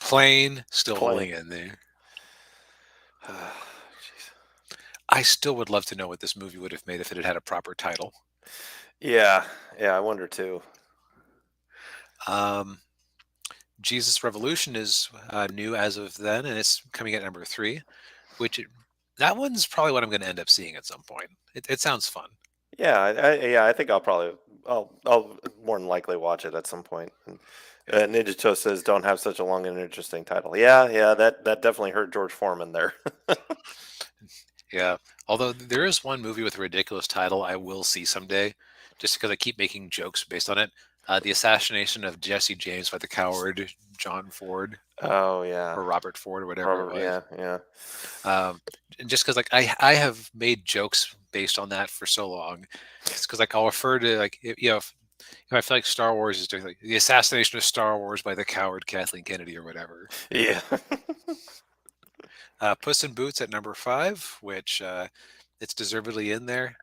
C: Plane still
B: Plane.
C: holding in there.
B: Jeez.
C: I still would love to know what this movie would have made if it had had a proper title.
B: Yeah. Yeah. I wonder too.
C: Um, Jesus Revolution is new as of then, and it's coming at number 3, which that one's probably what I'm going to end up seeing at some point. It sounds fun.
B: Yeah. I think I'll more than likely watch it at some point. And,
C: Yeah.
B: Ninja Toe says, "Don't have such a long and interesting title." Yeah. Yeah. That definitely hurt George Foreman there.
C: Yeah. Although there is one movie with a ridiculous title I will see someday, just because I keep making jokes based on it. The Assassination of Jesse James by the coward John Ford
B: Oh yeah.
C: or Robert Ford or whatever it
B: Robert.
C: was.
B: Yeah. Yeah.
C: And just because like I have made jokes based on that for so long, just because like I'll refer to like if I feel like Star Wars is doing like the assassination of Star Wars by the coward Kathleen Kennedy or whatever.
B: Yeah.
C: Puss in Boots at number 5, which it's deservedly in there.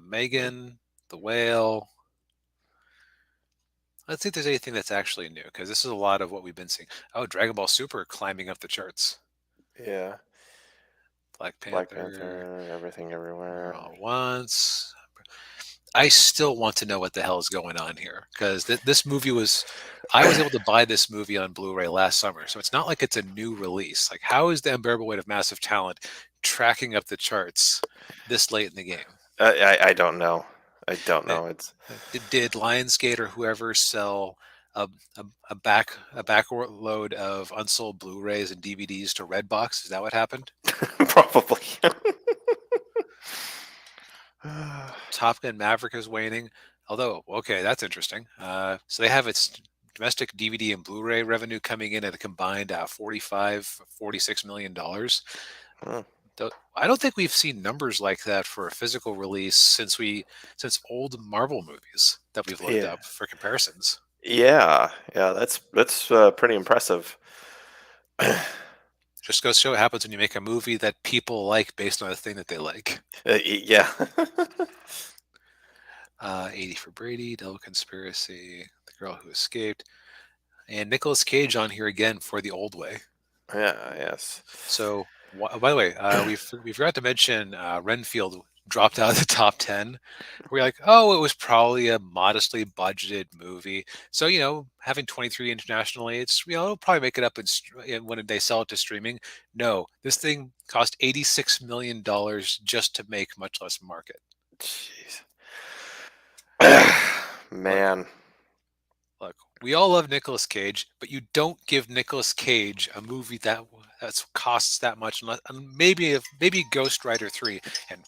C: Megan, The Whale. Let's see if there's anything that's actually new, because this is a lot of what we've been seeing. Oh, Dragon Ball Super climbing up the charts.
B: Yeah.
C: Black
B: Black
C: Panther,
B: Panther. Everything.
C: Everywhere
B: Everywhere.
C: All at Once. I still want to know what the hell is going on here, because this movie was. I was able to buy this movie on Blu-ray last summer, so it's not like it's a new release. Like, how is the Unbearable Weight of Massive Talent tracking up the charts this late in the game?
B: I don't know. I don't
C: Eh,
B: know. It's
C: did Lionsgate or whoever sell a back load of unsold Blu-rays and DVDs to Redbox? Is that what happened?
B: probably.
C: Top Gun Maverick is waning. Although, okay, that's interesting. So they have its domestic DVD and Blu-ray revenue coming in at a combined $46 million.
B: Hmm.
C: I don't think we've seen numbers like that for a physical release since old Marvel movies that we've looked
B: Yeah.
C: up for comparisons.
B: Yeah. Yeah. That's pretty impressive.
C: Just goes to show what happens when you make a movie that people like based on a thing that they like.
B: Yeah.
C: 80 for Brady, Devil Conspiracy, The Girl Who Escaped, and Nicolas Cage on here again for The Old Way.
B: Yeah. Yes.
C: So, by the way, we forgot to mention Renfield dropped out of the top 10. We're like, oh, it was probably a modestly budgeted movie. So, having 23 internationally, it'll probably make it up when they sell it to streaming. No, this thing cost $86 million just to make, much less market.
B: Jeez.
C: Look,
B: Man.
C: look, we all love Nicolas Cage, but you don't give Nicolas Cage a movie that costs that much. Maybe Ghost Rider 3, and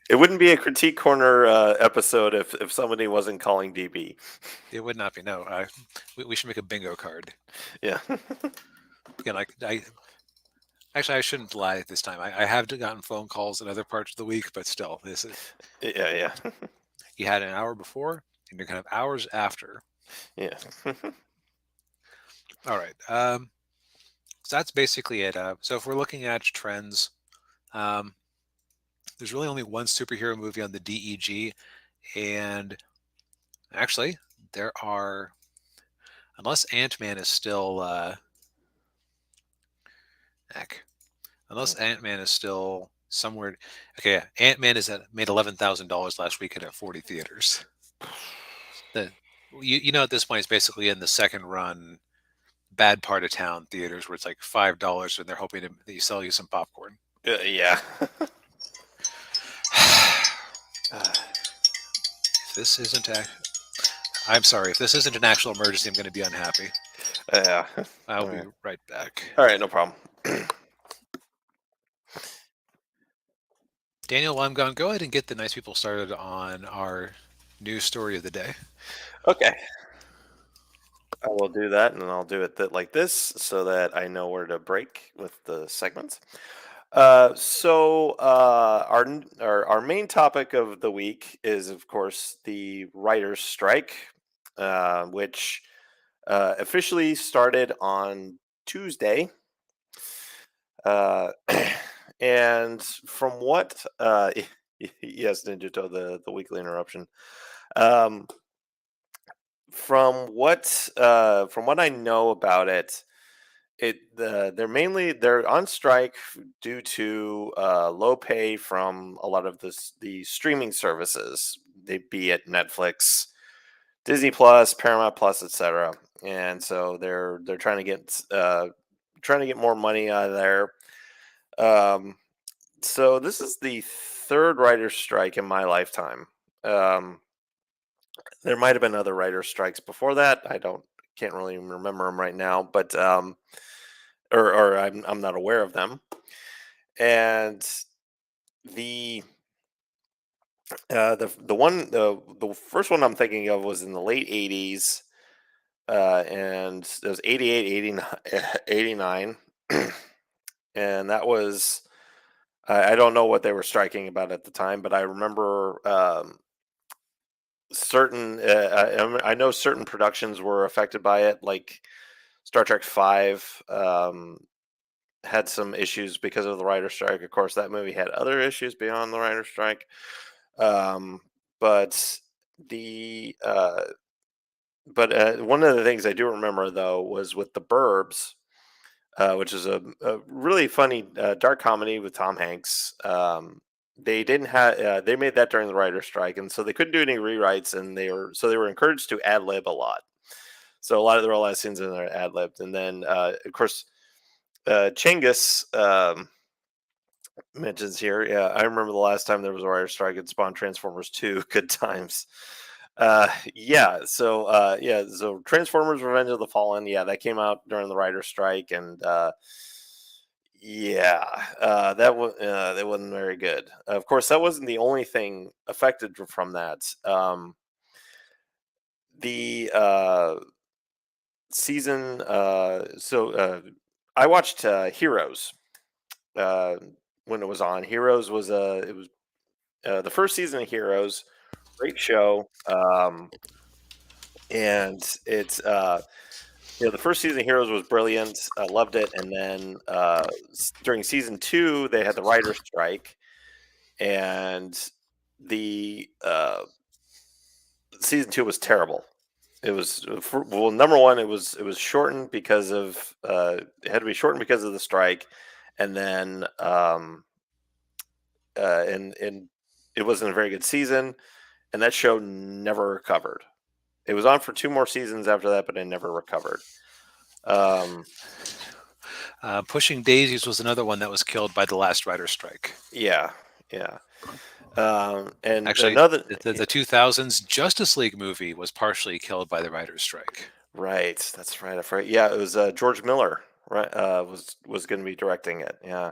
B: It wouldn't be a critique corner episode if somebody wasn't calling DB.
C: it would not be. No, we should make a bingo card.
B: Yeah.
C: Again, I shouldn't lie this time. I have gotten phone calls in other parts of the week, but still, this is
B: Yeah.
C: you had an hour before, and you're gonna have hours after.
B: Yeah.
C: All right. So that's basically it. So if we're looking at trends, there's really only one superhero movie on the DEG, and actually, there are, unless Ant-Man is still, unless Ant-Man is still somewhere. Okay, yeah, Ant-Man made $11,000 last weekend at 40 theaters. At this point, it's basically in the second run, bad part of town theaters where it's like $5 and they're hoping that you sell you some popcorn.
B: Yeah.
C: If this isn't I'm sorry. If this isn't an actual emergency, I'm going to be unhappy.
B: Yeah.
C: I'll be right back.
B: All right, no problem.
C: Daniel, while I'm gone, go ahead and get the nice people started on our news story of the day.
B: Okay. I will do that, and I'll do it like this so that I know where to break with the segments. Our main topic of the week is, of course, the writers' strike, which officially started on Tuesday. And from what yes, Ninja Toe, the weekly interruption. Um, from what I know about it, they're on strike due to low pay from a lot of the streaming services, they be it Netflix, Disney Plus, Paramount Plus, etc. And so they're trying to get more money out of there. So this is the third writer's strike in my lifetime. Um, there might have been other writer's strikes before that. Can't really remember them right now, but or I'm not aware of them. And the the first one I'm thinking of was in the late 80s, and it was 88, 89, 89. And that was I don't know what they were striking about at the time, but I remember certain I know certain productions were affected by it, like Star Trek 5 had some issues because of the writer's strike. Of course, that movie had other issues beyond the writer's strike. But the one of the things I do remember though was with The Burbs, which is a really funny dark comedy with Tom Hanks. They didn't have they made that during the writer's strike, and so they couldn't do any rewrites, and they were encouraged to ad lib a lot. So there were a lot of scenes in there ad libbed, and then of course Chinggis mentions here. Yeah, I remember the last time there was a writer's strike, it spawned Transformers 2. Good times. So Transformers Revenge of the Fallen, yeah, that came out during the writer's strike, and that wasn't very good. Of course, that wasn't the only thing affected from that. The season I watched Heroes when it was on. Heroes was the first season of Heroes. Great show. And it's the first season of Heroes was brilliant. I loved it. And then during season 2, they had the writer's strike, and the season 2 was terrible. It was number one. It was shortened because of it had to be shortened because of the strike, and then and it wasn't a very good season, and that show never recovered. It was on for 2 more seasons after that, but it never recovered.
C: Pushing Daisies was another one that was killed by the last writer's strike.
B: Yeah. And
C: actually,
B: another
C: the 2000s Justice League movie was partially killed by the writer's strike.
B: Right, that's right. I forgot. Yeah, it was George Miller, right? Was going to be directing it. Yeah.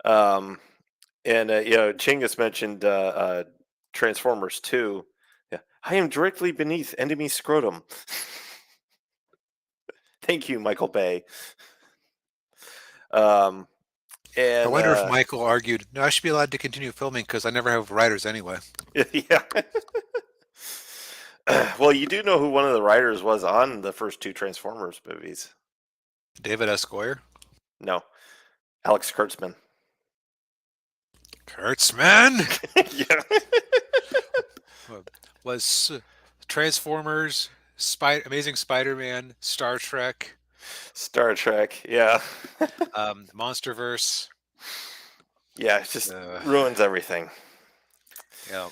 B: And Chinggis mentioned Transformers 2. Yeah, I am directly beneath enemy scrotum. Thank you, Michael Bay. And
C: I wonder if Michael argued, no, I should be allowed to continue filming because I never have writers anyway.
B: Yeah. Well, you do know who one of the writers was on the first 2 Transformers movies.
C: David S. Goyer?
B: No. Alex Kurtzman.
C: Kurtzman?
B: Yeah.
C: Was Transformers, Amazing Spider-Man, Star Trek.
B: Star Trek, yeah.
C: Monsterverse.
B: Yeah, it just ruins everything.
C: Yeah.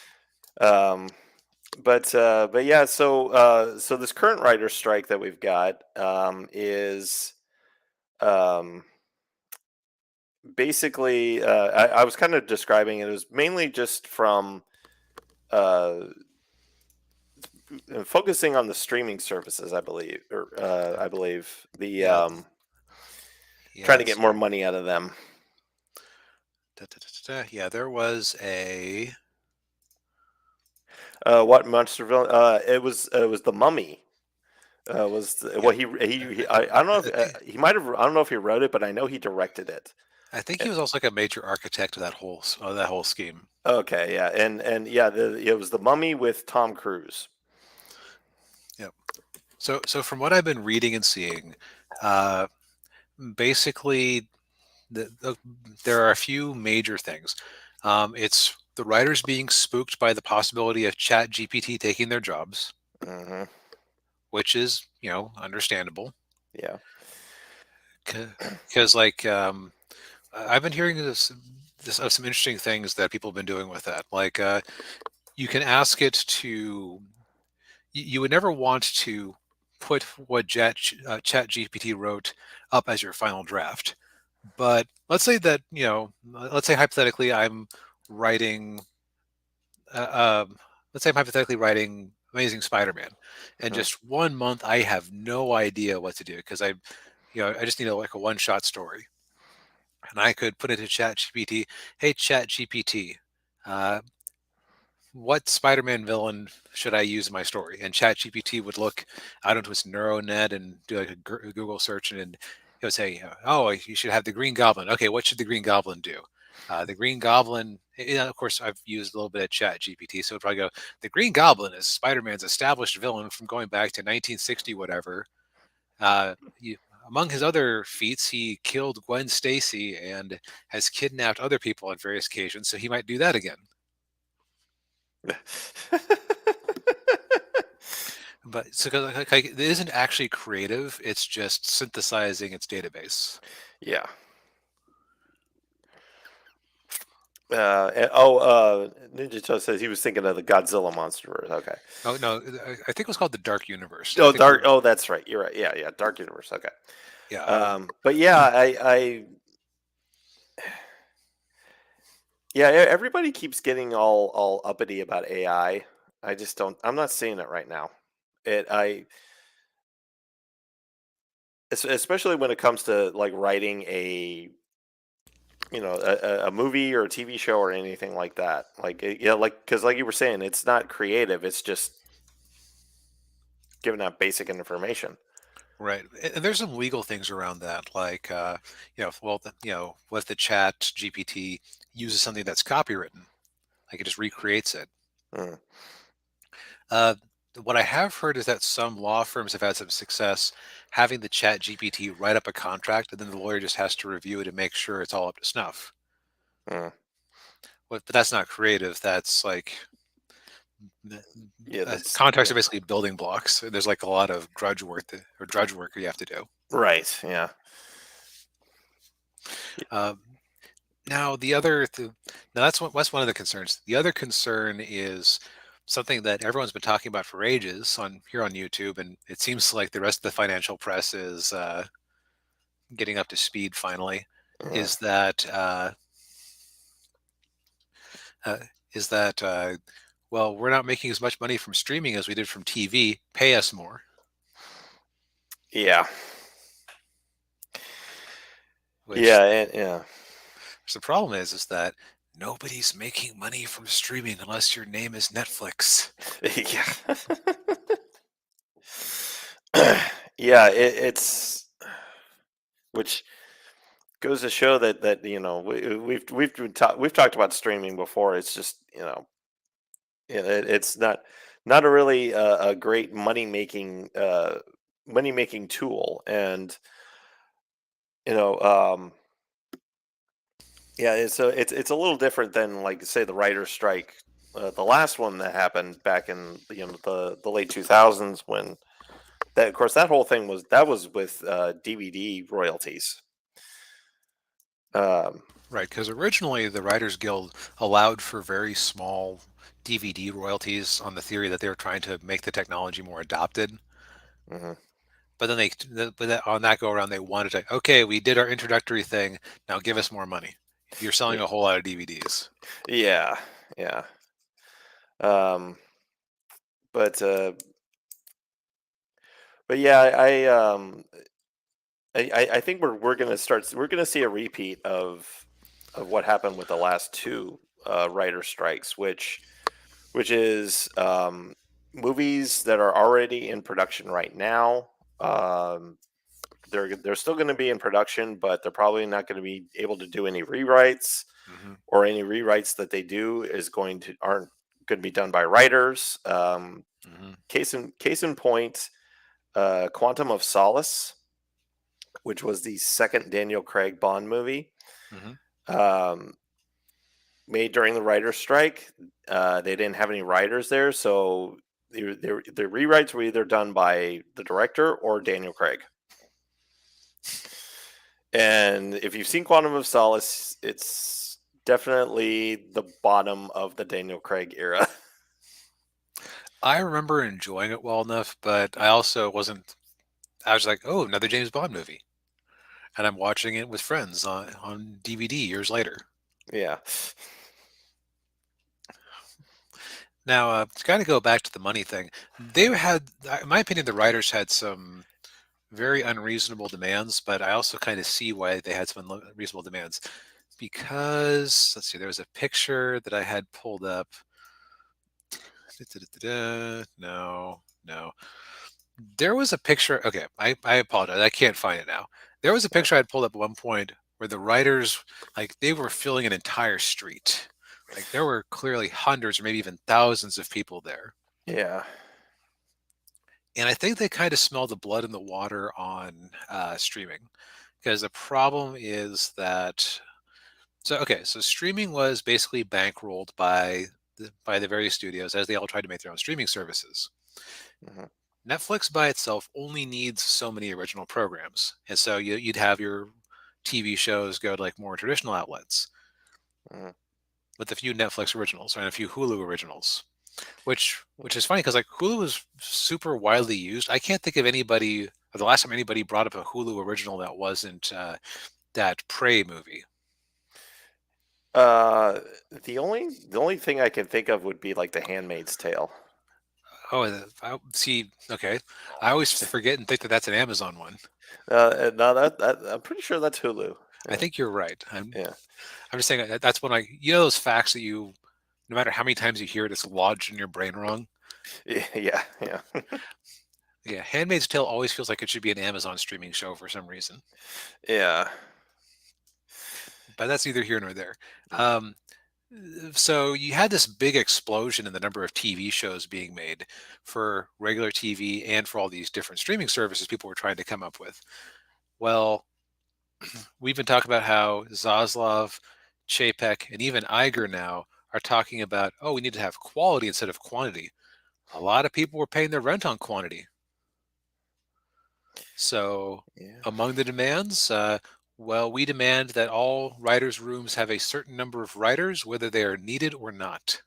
B: But yeah, so this current writer's strike that we've got is basically I was kind of describing it. It was mainly just from focusing on the streaming services, I believe, trying to get more money out of them.
C: Yeah, there was a
B: what monster villain? It was the Mummy. I don't know if he might have. I don't know if he wrote it, but I know he directed it.
C: I think he was also like a major architect of that whole scheme.
B: Okay, yeah, and yeah, it was the Mummy with Tom Cruise.
C: Yep. So from what I've been reading and seeing, uh, basically, there are a few major things. It's the writers being spooked by the possibility of Chat GPT taking their jobs,
B: Hmm.
C: which is understandable.
B: Yeah.
C: Because I've been hearing this of some interesting things that people have been doing with that. Like you can ask it to. You would never want to put what Chat GPT wrote up as your final draft. But let's say that let's say hypothetically I'm writing. Let's say I'm hypothetically writing Amazing Spider-Man, and
B: Hmm.
C: just 1 month I have no idea what to do because I just need like a one-shot story, and I could put it to Chat GPT. Hey, Chat GPT, uh, what Spider-Man villain should I use in my story? And ChatGPT would look out into its neural net and do like a Google search, and it would say, "Oh, you should have the Green Goblin." Okay, what should the Green Goblin do? The Green Goblin, of course, I've used a little bit of ChatGPT, so it'd probably go, "The Green Goblin is Spider-Man's established villain from going back to 1960, whatever. You, among his other feats, he killed Gwen Stacy and has kidnapped other people on various occasions, so he might do that again." But so 'cause, like, it isn't actually creative; it's just synthesizing its database.
B: Yeah. Ninja Joe says he was thinking of the Godzilla MonsterVerse. Okay.
C: Oh no, I think it was called the Dark Universe. I
B: Oh,
C: think
B: Dark.
C: we're
B: Oh, that's right. You're right. Yeah, yeah. Dark Universe. Okay.
C: yeah.
B: But yeah, yeah. Everybody keeps getting all uppity about AI. I just don't. I'm not seeing it right now. It. Especially when it comes to like writing a movie or a TV show or anything like that. Like yeah, like because like you were saying, it's not creative. It's just giving out basic information.
C: Right, and there's some legal things around that, like well, what if the Chat GPT uses something that's copywritten, like it just recreates it.
B: Mm.
C: Uh, what I have heard is that some law firms have had some success having the Chat GPT write up a contract, and then the lawyer just has to review it and make sure it's all up to snuff.
B: Mm.
C: But that's not creative. That's like
B: Yeah, that's
C: contracts
B: yeah.
C: are basically building blocks. There's like a lot of drudge work you have to do.
B: Right. Yeah.
C: Um, now the other now that's one of the concerns. The other concern is something that everyone's been talking about for ages on here on YouTube, and it seems like the rest of the financial press is getting up to speed finally.
B: Mm.
C: Is that uh, is that well, we're not making as much money from streaming as we did from TV. Pay us more.
B: Yeah.
C: Which
B: Yeah. And yeah.
C: the problem is that nobody's making money from streaming unless your name is Netflix.
B: Yeah. Yeah. It's which goes to show that we've talked about streaming before. It's just it's not a really a great money making tool, and you know yeah, it's a little different than like say the writer's strike, the last one that happened back in the late 2000s when that of course that whole thing was with DVD royalties. Um,
C: Right, because originally the Writers Guild allowed for very small DVD royalties on the theory that they were trying to make the technology more adopted.
B: mhm.
C: But then on that go around, they wanted to, okay, we did our introductory thing. Now give us more money. You're selling a whole lot of DVDs.
B: Yeah, yeah. Um, but uh, but yeah, I think we're gonna see a repeat of what happened with the last two writer strikes, which is movies that are already in production right now. Um, they're still going to be in production, but they're probably not going to be able to do any rewrites,
C: Hmm.
B: or any rewrites that they do aren't going to be done by writers.
C: Hmm.
B: Case in point, Quantum of Solace, which was the second Daniel Craig Bond movie, um, made during the writer's strike. They didn't have any writers there, so the rewrites were either done by the director or Daniel Craig. And if you've seen Quantum of Solace, it's definitely the bottom of the Daniel Craig era.
C: I remember enjoying it well enough, but I also wasn't. I was like, oh, another James Bond movie, and I'm watching it with friends on DVD years later.
B: Yeah.
C: Now, to kind of go back to the money thing, they had, in my opinion, the writers had some very unreasonable demands, but I also kind of see why they had some unreasonable demands. Because, let's see, there was a picture that I had pulled up. No, no. There was a picture. Okay, I apologize. I can't find it now. There was a picture I had pulled up at one point where the writers, like, they were filling an entire street. Like, there were clearly hundreds or maybe even thousands of people there.
B: Yeah.
C: And I think they kind of smell the blood in the water on streaming, because the problem is that so streaming was basically bankrolled by the various studios as they all tried to make their own streaming services.
B: Mhm.
C: Netflix by itself only needs so many original programs, and so you'd have your TV shows go to like more traditional outlets
B: Mhm.
C: with a few Netflix originals and a few Hulu originals. Which is funny because like Hulu is super widely used. I can't think of anybody, or the last time anybody brought up a Hulu original that wasn't that Prey movie.
B: Uh, the only thing I can think of would be like The Handmaid's Tale.
C: Oh, I see. Okay, I always forget and think that that's an Amazon one.
B: No, that I'm pretty sure that's Hulu.
C: I
B: Yeah.
C: think you're right.
B: Yeah.
C: I'm just saying that's when you know those facts that you, no matter how many times you hear it, it's lodged in your brain wrong.
B: Yeah. Yeah.
C: Yeah, Handmaid's Tale always feels like it should be an Amazon streaming show for some reason,
B: Yeah.
C: but that's neither here nor there. Um, so you had this big explosion in the number of TV shows being made for regular TV and for all these different streaming services people were trying to come up with. Well, we've been talking about how Zaslav, Chapek, and even Iger now are talking about, oh, we need to have quality instead of quantity. A lot of people were paying their rent on quantity. So
B: Yeah.
C: among the demands, well, we demand that all writers' rooms have a certain number of writers, whether they are needed or not.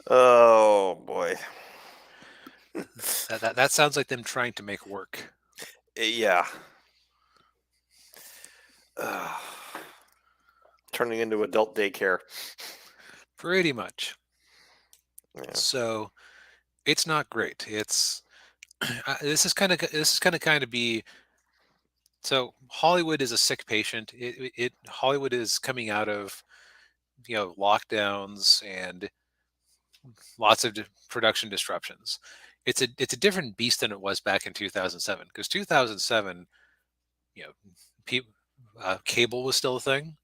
B: Oh boy.
C: That sounds like them trying to make work.
B: Yeah. Ugh. Turning into adult daycare.
C: Pretty much.
B: Yeah.
C: So it's not great. It's this is kind of be so Hollywood is a sick patient. Hollywood is coming out of lockdowns and lots of production disruptions. It's a different beast than it was back in 2007, because 2007, you know, cable was still a thing.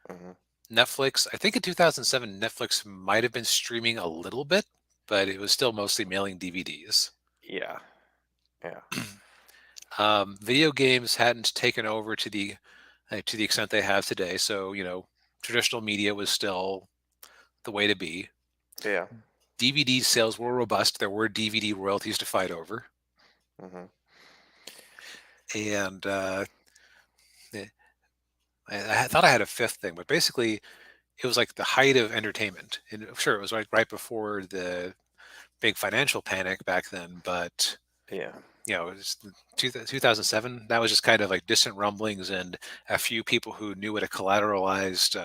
B: Mhm.
C: Netflix, I think in 2007, Netflix might have been streaming a little bit, but it was still mostly mailing DVDs.
B: Yeah. Yeah.
C: Video games hadn't taken over to the extent they have today. So traditional media was still the way to be.
B: Yeah.
C: DVD sales were robust. There were DVD royalties to fight over,
B: Mhm.
C: and eh, I thought I had a fifth thing, but basically it was like the height of entertainment. And sure, it was like right before the big financial panic back then, but
B: Yeah.
C: it was 2007. That was just kind of like distant rumblings and a few people who knew what a collateralized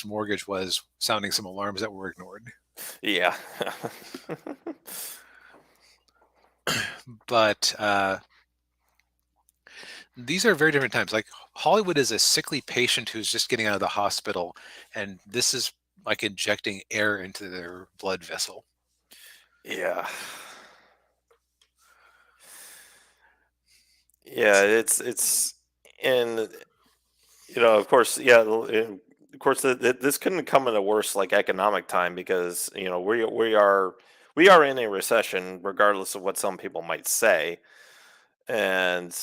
C: mortgage was, sounding some alarms that were ignored.
B: Yeah.
C: But these are very different times. Like Hollywood is a sickly patient who's just getting out of the hospital, and this is like injecting air into their blood vessel.
B: Yeah. Yeah, it's and of course, yeah, of course, this couldn't come at a worse like economic time because we are in a recession, regardless of what some people might say, and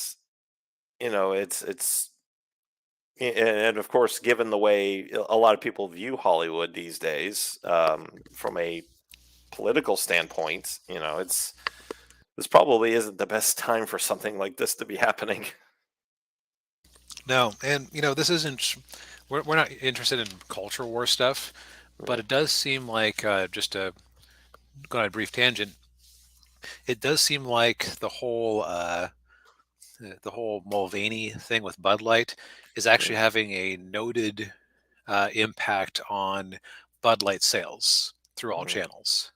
B: it's and of course, given the way a lot of people view Hollywood these days, from a political standpoint, this probably isn't the best time for something like this to be happening.
C: No, and this isn't. We're not interested in culture war stuff, but it does seem like just to go on a brief tangent. It does seem like the whole Mulvaney thing with Bud Light is actually having a noted impact on Bud Light sales through all
B: Mhm.
C: channels.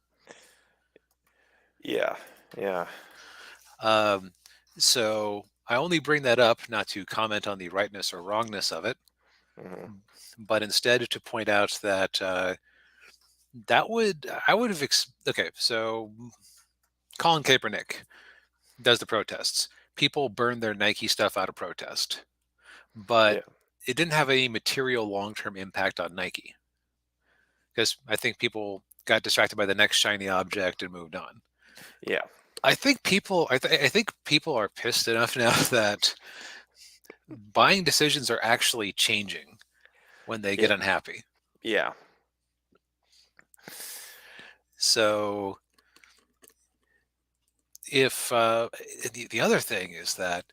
B: Yeah, yeah,
C: Um, so I only bring that up not to comment on the rightness or wrongness of it,
B: hmm
C: but instead to point out that that would I would have okay. So Colin Kaepernick does the protests. People burn their Nike stuff out of protest, but
B: yeah,
C: it didn't have any material long-term impact on Nike because I think people got distracted by the next shiny object and moved on.
B: yeah,
C: I think people are pissed enough now that buying decisions are actually changing when they get
B: yeah,
C: unhappy.
B: yeah,
C: So if the other thing is that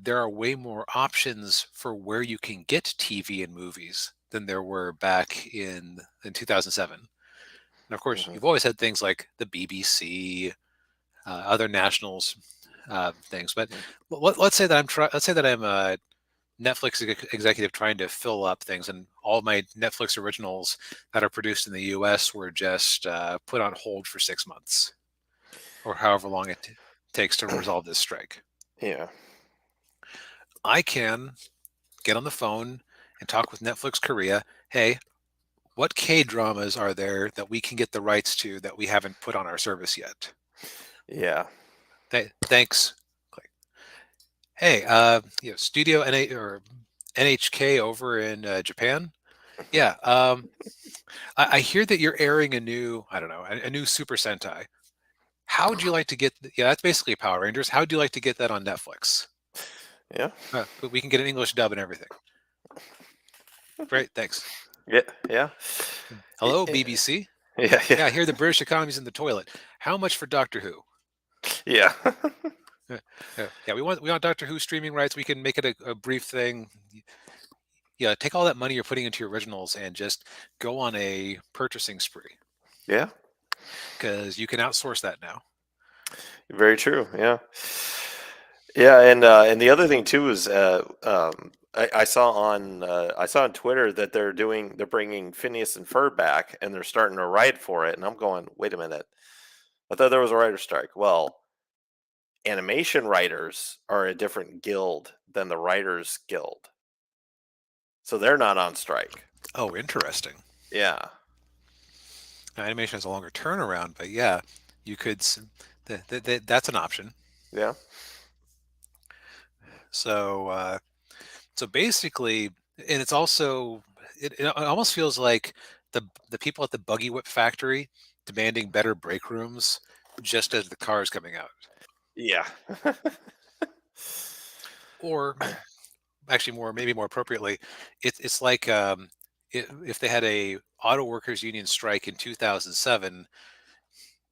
C: there are way more options for where you can get TV and movies than there were back in 2007. And of course,
B: hmm
C: you've always had things like the BBC, other nationals things. But let's say that let's say that I'm a Netflix executive trying to fill up things, and all my Netflix originals that are produced in the U.S. were just put on hold for 6 months, or however long it takes to resolve this strike.
B: yeah,
C: I can get on the phone and talk with Netflix Korea. Hey, what K dramas are there that we can get the rights to that we haven't put on our service yet?
B: yeah,
C: Thanks. Click. Hey, Studio or NHK over in Japan. Yeah, I hear that you're airing a new, I don't know, a new Super Sentai. How would you like to get? Yeah, that's basically Power Rangers. How would you like to get that on Netflix?
B: yeah,
C: But we can get an English dub and everything. Great, thanks.
B: yeah, yeah,
C: Hello, BBC.
B: yeah, yeah,
C: Yeah, I hear the British economy's in the toilet. How much for Doctor Who?
B: yeah,
C: Yeah, we want Doctor Who streaming rights. We can make it a brief thing. Yeah, take all that money you're putting into your originals and just go on a purchasing spree
B: yeah.
C: because you can outsource that now.
B: Very true. Yeah, yeah, and the other thing too is I saw on Twitter that they're bringing Phineas and Ferb back, and they're starting to write for it, and I'm going, wait a minute, I thought there was a writer strike. Well, animation writers are a different guild than the Writers Guild, so they're not on strike.
C: Oh, interesting.
B: Yeah,
C: Now, animation has a longer turnaround, but yeah, you could. That's an option.
B: yeah,
C: So, so basically, and it's also it almost feels like the people at the buggy whip factory demanding better break rooms just as the car is coming out,
B: yeah,
C: or actually maybe more appropriately, it's like if they had a auto workers union strike in 2007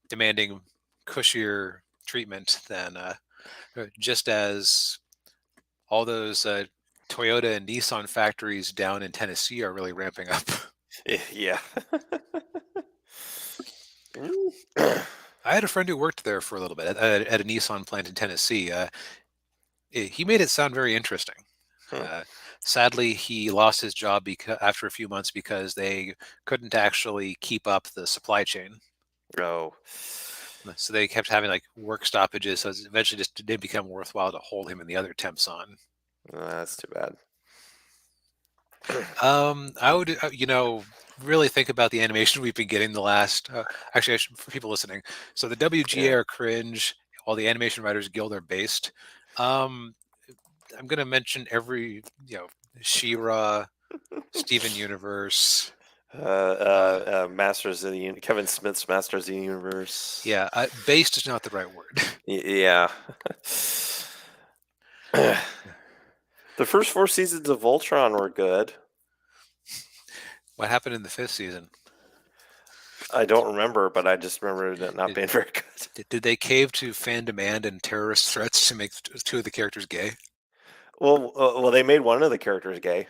C: demanding cushier treatment than just as all those Toyota and Nissan factories down in Tennessee are really ramping up.
B: yeah.
C: I had a friend who worked there for a little bit at a Nissan plant in Tennessee. He made it sound very interesting.
B: Hmm.
C: Uh, Sadly, he lost his job after a few months because they couldn't actually keep up the supply chain.
B: Oh,
C: So they kept having like work stoppages. So it eventually just didn't become worthwhile to hold him and the other temps on.
B: that's too bad.
C: I would, really think about the animation we've been getting the last. Actually, for people listening, so the WGA
B: Yeah,
C: are cringe, while the Animation Writers Guild are based. Um, I'm going to mention every, She-Ra. Steven Universe.
B: Masters of the Kevin Smith's Masters of the Universe.
C: Yeah, based is not the right word.
B: Yeah. The first 4 seasons of Voltron were good.
C: What happened in the 5th season?
B: I don't remember, but I just remember it not being very good.
C: Did they cave to fan demand and terrorist threats to make 2 of the characters gay?
B: Well, they made one of the characters gay.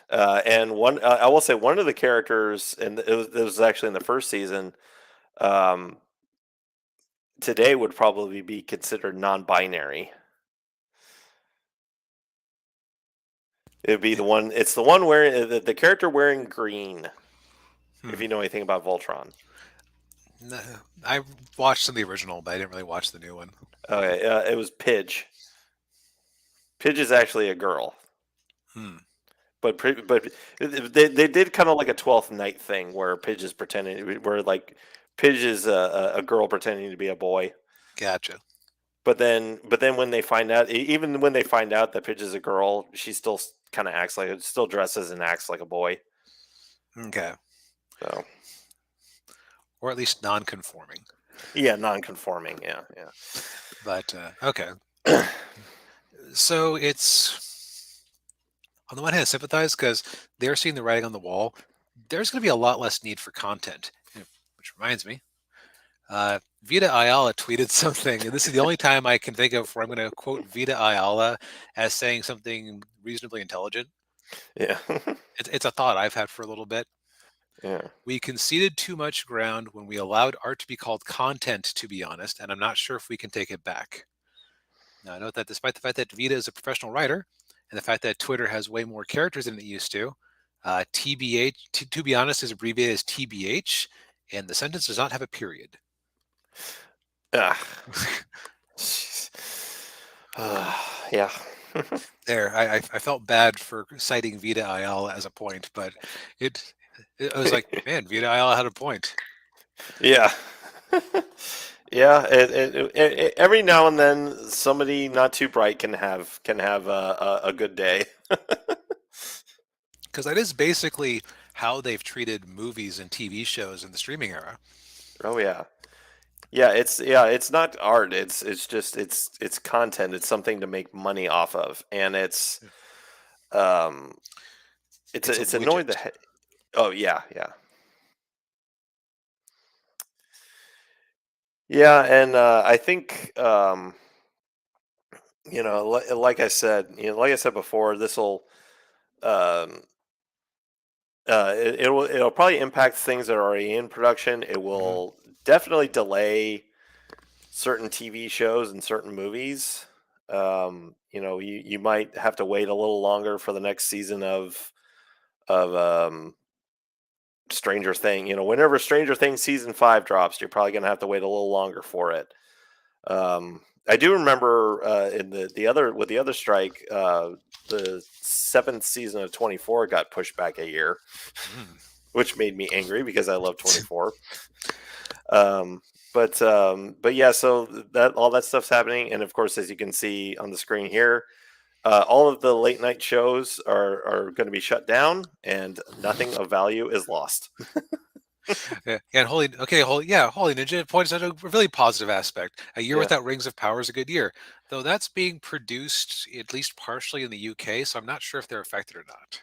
B: And one, I will say, one of the characters, and it was actually in the first season. Um, today would probably be considered non-binary. It'd be the one. It's the one wearing the character wearing green. If you know anything about Voltron.
C: No, I watched some of the original, but I didn't really watch the new one.
B: Okay, it was Pidge. Pidge is actually a girl. But they did kind of like a 12th Night thing where Pidge is pretending, where like Pidge is a girl pretending to be a boy.
C: Gotcha.
B: But then when they find out, even when they find out that Pidge is a girl, she still kind of acts like, still dresses and acts like a boy.
C: Okay.
B: So,
C: or at least non-conforming.
B: Yeah, non-conforming. Yeah.
C: But okay. So it's, on the one hand, I sympathize because they're seeing the writing on the wall. There's going to be a lot less need for content, which reminds me. Vita Ayala tweeted something, and this is the only time I can think of where I'm going to quote Vita Ayala as saying something reasonably intelligent.
B: Yeah.
C: It's a thought I've had for a little bit.
B: Yeah.
C: We conceded too much ground when we allowed art to be called content, to be honest, and I'm not sure if we can take it back. Now, note that despite the fact that Vita is a professional writer, and the fact that Twitter has way more characters than it used to, TBH, to be honest, is abbreviated as TBH, and the sentence does not have a period.
B: Yeah.
C: There, I felt bad for citing Vita Ayala as a point, but it was like, man, Vita Ayala had a point.
B: Yeah. Yeah. Every now and then, somebody not too bright can have a good day.
C: Because that is basically how they've treated movies and TV shows in the streaming era.
B: Oh yeah. Yeah, it's not art. It's just it's content. It's something to make money off of, and it's
C: a
B: annoying.
C: widget.
B: Oh yeah. Yeah, and I think like I said, before, this will it'll probably impact things that are already in production. It will definitely delay certain TV shows and certain movies. You might have to wait a little longer for the next season of Stranger Thing. Whenever Stranger Things season 5 drops, you're probably gonna have to wait a little longer for it. I do remember in the other strike, the 7th season of 24 got pushed back a year, which made me angry because I love 24. But yeah, so that all that stuff's happening, and of course, as you can see on the screen here, all of the late night shows are going to be shut down, and nothing of value is lost.
C: Yeah, and Holy Ninja points out a really positive aspect. A year without Rings of Power is a good year, though that's being produced at least partially in the UK, so I'm not sure if they're affected or not.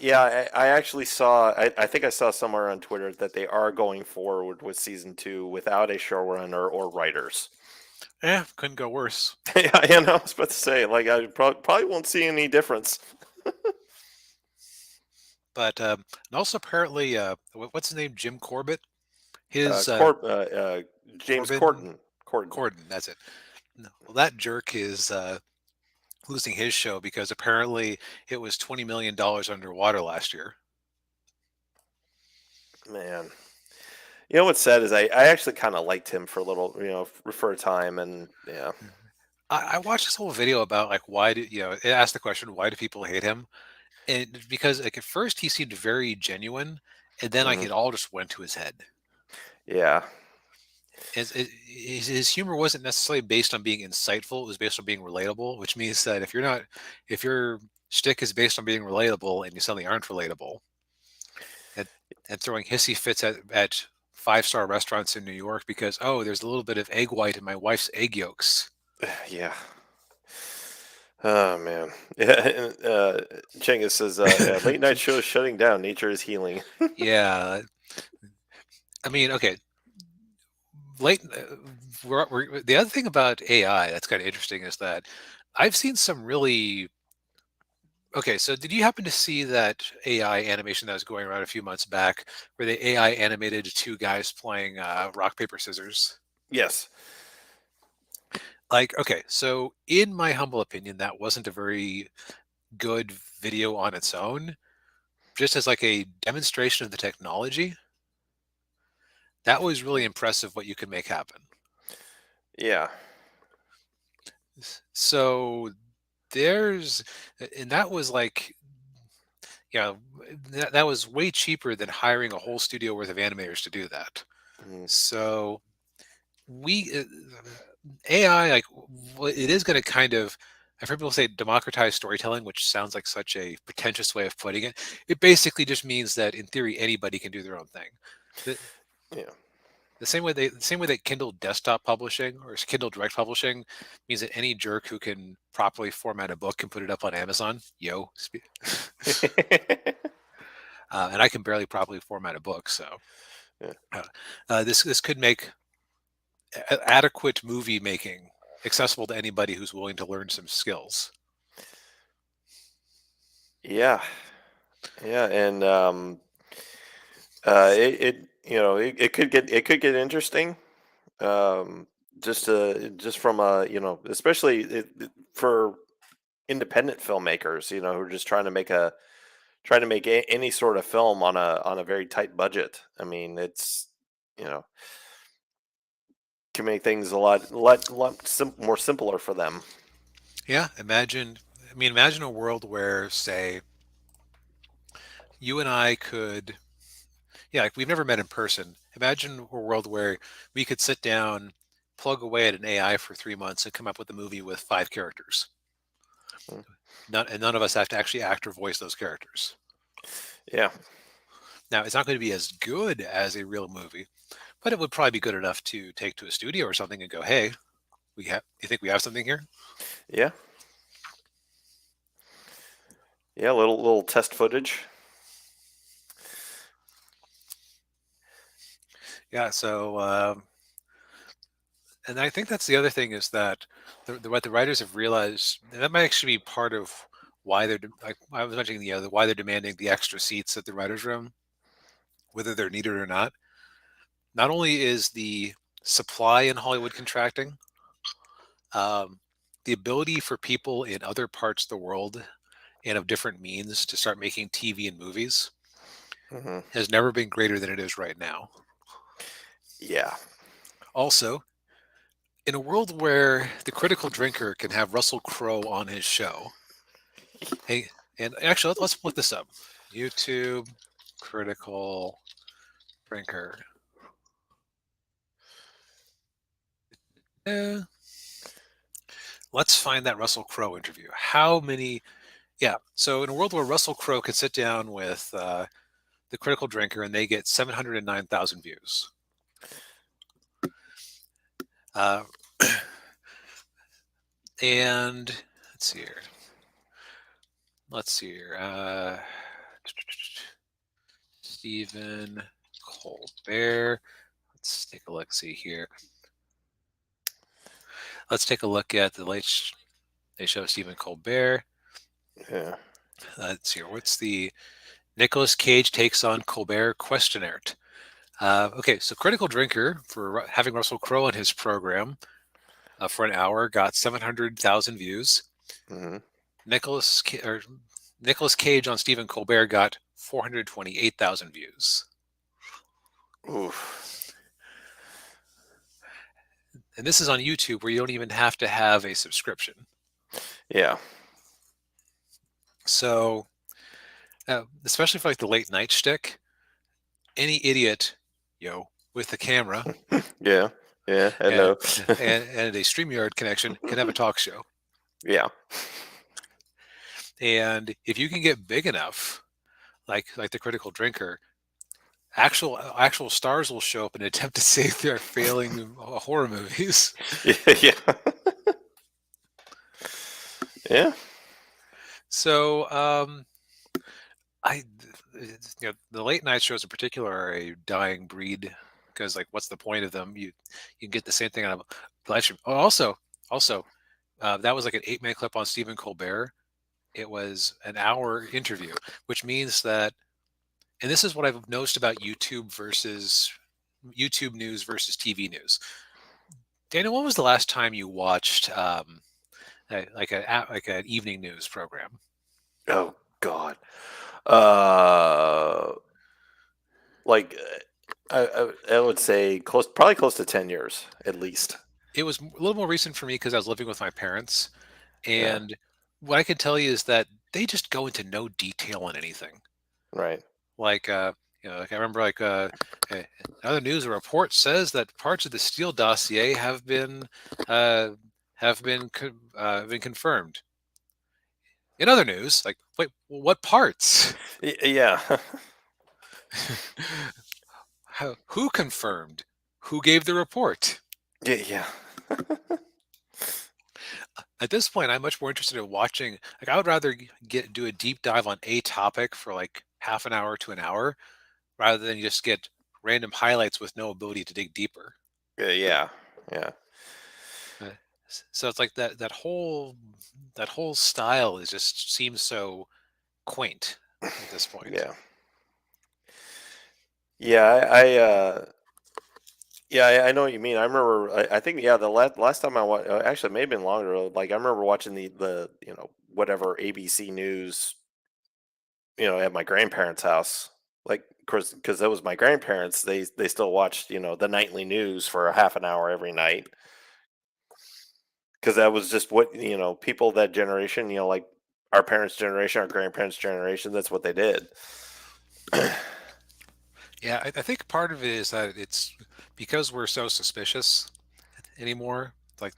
B: Yeah, I actually saw. I think I saw somewhere on Twitter that they are going forward with season 2 without a showrunner or writers.
C: Yeah, couldn't go worse.
B: Yeah, I was about to say, like, I probably won't see any difference.
C: But and also apparently, what's his name? Jim Corbett. His
B: James Corden.
C: Corden. That's it. No, well, that jerk is losing his show because apparently it was $20 million underwater last year.
B: Man, you know what's sad is I actually kind of liked him for a little, for a time, and yeah.
C: I watched this whole video about like why do it asked the question, why do people hate him? And because like at first he seemed very genuine, and then like it all just went to his head.
B: Yeah.
C: His humor wasn't necessarily based on being insightful; it was based on being relatable. Which means that if you're shtick is based on being relatable, and you suddenly aren't relatable, and throwing hissy fits at 5-star restaurants in New York because, oh, there's a little bit of egg white in my wife's egg yolks.
B: Yeah. Oh man. Yeah. Chengiz says, yeah, late night shows shutting down. Nature is healing.
C: Yeah, I mean, okay. The other thing about AI that's kind of interesting is that I've seen some really. Okay, so did you happen to see that AI animation that was going around a few months back, where the AI animated two guys playing rock paper scissors?
B: Yes.
C: Like, okay, so in my humble opinion, that wasn't a very good video on its own. Just as like a demonstration of the technology, that was really impressive what you can make happen.
B: Yeah.
C: So and that was like, yeah, that was way cheaper than hiring a whole studio worth of animators to do that.
B: Mhm.
C: So we AI, like, it is going to kind of, I've heard people say democratize storytelling, which sounds like such a pretentious way of putting it. It basically just means that in theory anybody can do their own thing. The,
B: Yeah.
C: the same way that Kindle desktop publishing or Kindle direct publishing means that any jerk who can properly format a book can put it up on Amazon. And I can barely properly format a book, so
B: Yeah.
C: this could make adequate movie making accessible to anybody who's willing to learn some skills.
B: Yeah. Yeah. And it could get interesting. Um, just from especially for independent filmmakers, who are just trying to make any sort of film on a very tight budget. I mean, it's you know can make things a lot more simpler for them.
C: Yeah, imagine a world where, say, you and I could, yeah, like we've never met in person. Imagine a world where we could sit down, plug away at an AI for 3 months, and come up with a movie with 5 characters.
B: Mm.
C: None of us have to actually act or voice those characters.
B: Yeah,
C: Now, it's not going to be as good as a real movie, but it would probably be good enough to take to a studio or something and go, "Hey, you think we have something here?"
B: yeah, yeah. Little test footage.
C: Yeah. So, and I think that's the other thing is that what the writers have realized, and that might actually be part of why like I was mentioning why they're demanding the extra seats at the writers' room, whether they're needed or not. Not only is the supply in Hollywood contracting, um, the ability for people in other parts of the world and of different means to start making TV and movies
B: Hmm.
C: has never been greater than it is right now.
B: Yeah,
C: Also, in a world where the critical drinker can have Russell Crowe on his show, hey, and actually, let's look this up. YouTube critical drinker. Eh, let's find that Russell Crowe interview. How many? Yeah. So in a world where Russell Crowe could sit down with the critical drinker and they get 709,000 views. Uh, and let's see here. Stephen Colbert. Let's take a look. See here. Let's take a look at the late show Stephen Colbert.
B: yeah.
C: Let's see here. What's the Nicolas Cage takes on Colbert questionnaire? Okay, so Critical Drinker, for having Russell Crowe on his program for an hour, got 700,000 views.
B: Hmm.
C: Nicolas Cage on Stephen Colbert got 428,000 views.
B: Oof.
C: And this is on YouTube, where you don't even have to have a subscription.
B: Yeah.
C: So, especially for like the late night shtick, any idiot, with a camera
B: Yeah. Yeah.
C: and,
B: Hello.
C: and a StreamYard connection can have a talk show.
B: Yeah.
C: And if you can get big enough, like the Critical Drinker, actual stars will show up and attempt to save their failing horror movies.
B: Yeah. Yeah.
C: So I the late night shows in particular are a dying breed, because like what's the point of them? You can get the same thing out of a live stream. Oh, also that was like an 8-minute clip on Stephen Colbert. It was an hour interview, which means that, and this is what I've noticed about YouTube news versus TV news. Daniel, when was the last time you watched like an evening news program?
B: Oh God. Uh, like I would say probably close to 10 years at least.
C: It was a little more recent for me because I was living with my parents,
B: Yeah.
C: and what I can tell you is that they just go into no detail on anything.
B: Right.
C: Like like I remember other news, a report says that parts of the Steele dossier uh, been confirmed. In other news, like, wait, what parts?
B: Yeah.
C: Who confirmed? Who gave the report?
B: Yeah.
C: At this point, I'm much more interested in watching. Like, I would rather do a deep dive on a topic for like half an hour to an hour, rather than just get random highlights with no ability to dig deeper.
B: Yeah. Yeah.
C: Uh, So it's like that whole style just seems so quaint at this point.
B: Yeah. Yeah. I know what you mean. I remember. I think the last time I watched, actually, it may have been longer. Like I remember watching the whatever ABC News at my grandparents' house. Like, of course, because that was my grandparents. They still watched the nightly news for a half an hour every night. Because that was just what people that generation. Like our parents' generation, our grandparents' generation. That's what they did.
C: Yeah, I think part of it is that it's because we're so suspicious anymore. Like,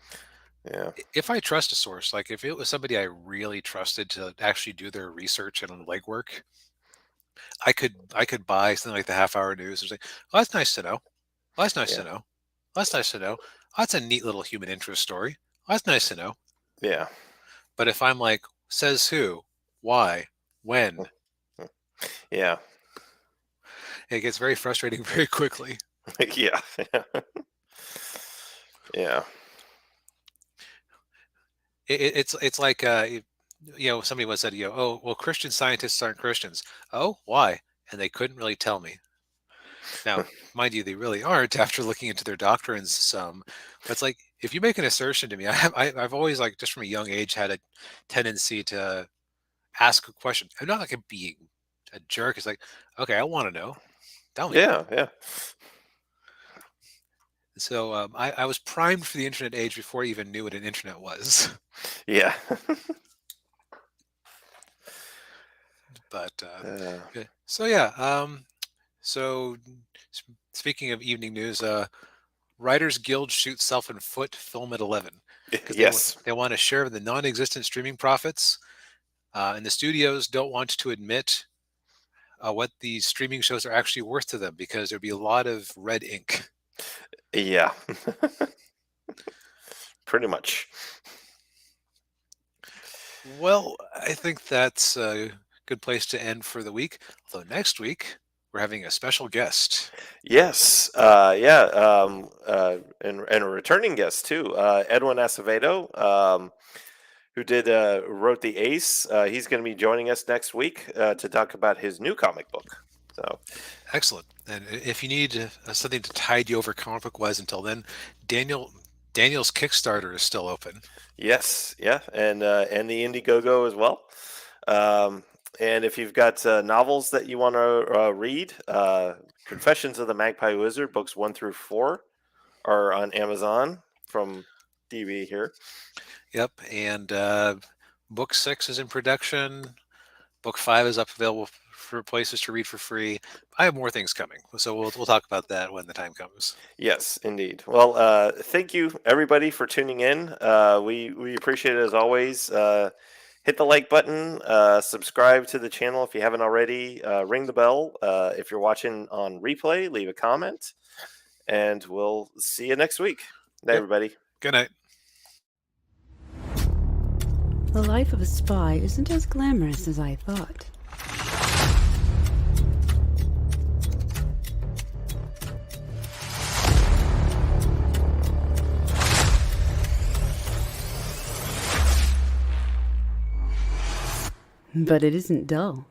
B: Yeah.
C: if I trust a source, like if it was somebody I really trusted to actually do their research and legwork, I could buy something like the half hour news and say, "Oh, that's nice to know. Oh, that's nice to
B: Yeah.
C: know. Oh, that's nice to know. Oh, that's a neat little human interest story. Oh, that's nice to know."
B: Yeah.
C: But if I'm like, says who, why, when,
B: Yeah.
C: it gets very frustrating very quickly.
B: Yeah. Yeah.
C: It's like somebody once said, oh well, Christian scientists aren't Christians. Oh, why? And they couldn't really tell me. Now, mind you, they really aren't after looking into their doctrines some. But it's like, if you make an assertion to me, I've always, like, just from a young age, had a tendency to ask a question. I'm not like being a jerk. It's like, okay, I want to know. Tell me.
B: Yeah. Yeah.
C: So I was primed for the internet age before I even knew what an internet was.
B: Yeah.
C: But
B: Uh,
C: yeah. So yeah. So speaking of evening news, Writers Guild shoots self in foot. Film at 11 because
B: yes.
C: they want to share the non-existent streaming profits, and the studios don't want to admit what these streaming shows are actually worth to them, because there'd be a lot of red ink.
B: Yeah. Pretty much.
C: Well, I think that's a good place to end for the week. Although next week we're having a special guest.
B: Yes. Yeah. And a returning guest too. Edwin Acevedo, who wrote the Ace. He's going to be joining us next week to talk about his new comic book. So
C: Excellent. And if you need something to tide you over comic book wise until then, Daniel's Kickstarter is still open.
B: yes, yeah, and the Indiegogo as well. And if you've got novels that you want to read, Confessions of the Magpie Wizard, books 1 through 4, are on Amazon from DB here.
C: Yep. And book 6 is in production. Book 5 is available for places to read for free. I have more things coming, so we'll talk about that when the time comes.
B: Yes, indeed. Well, thank you everybody for tuning in. We appreciate it as always. hit the like button, subscribe to the channel if you haven't already, ring the bell. If you're watching on replay, leave a comment, and we'll see you next week. Night, everybody.
C: Good night.
A: The life of a spy isn't as glamorous as I thought. But it isn't dull.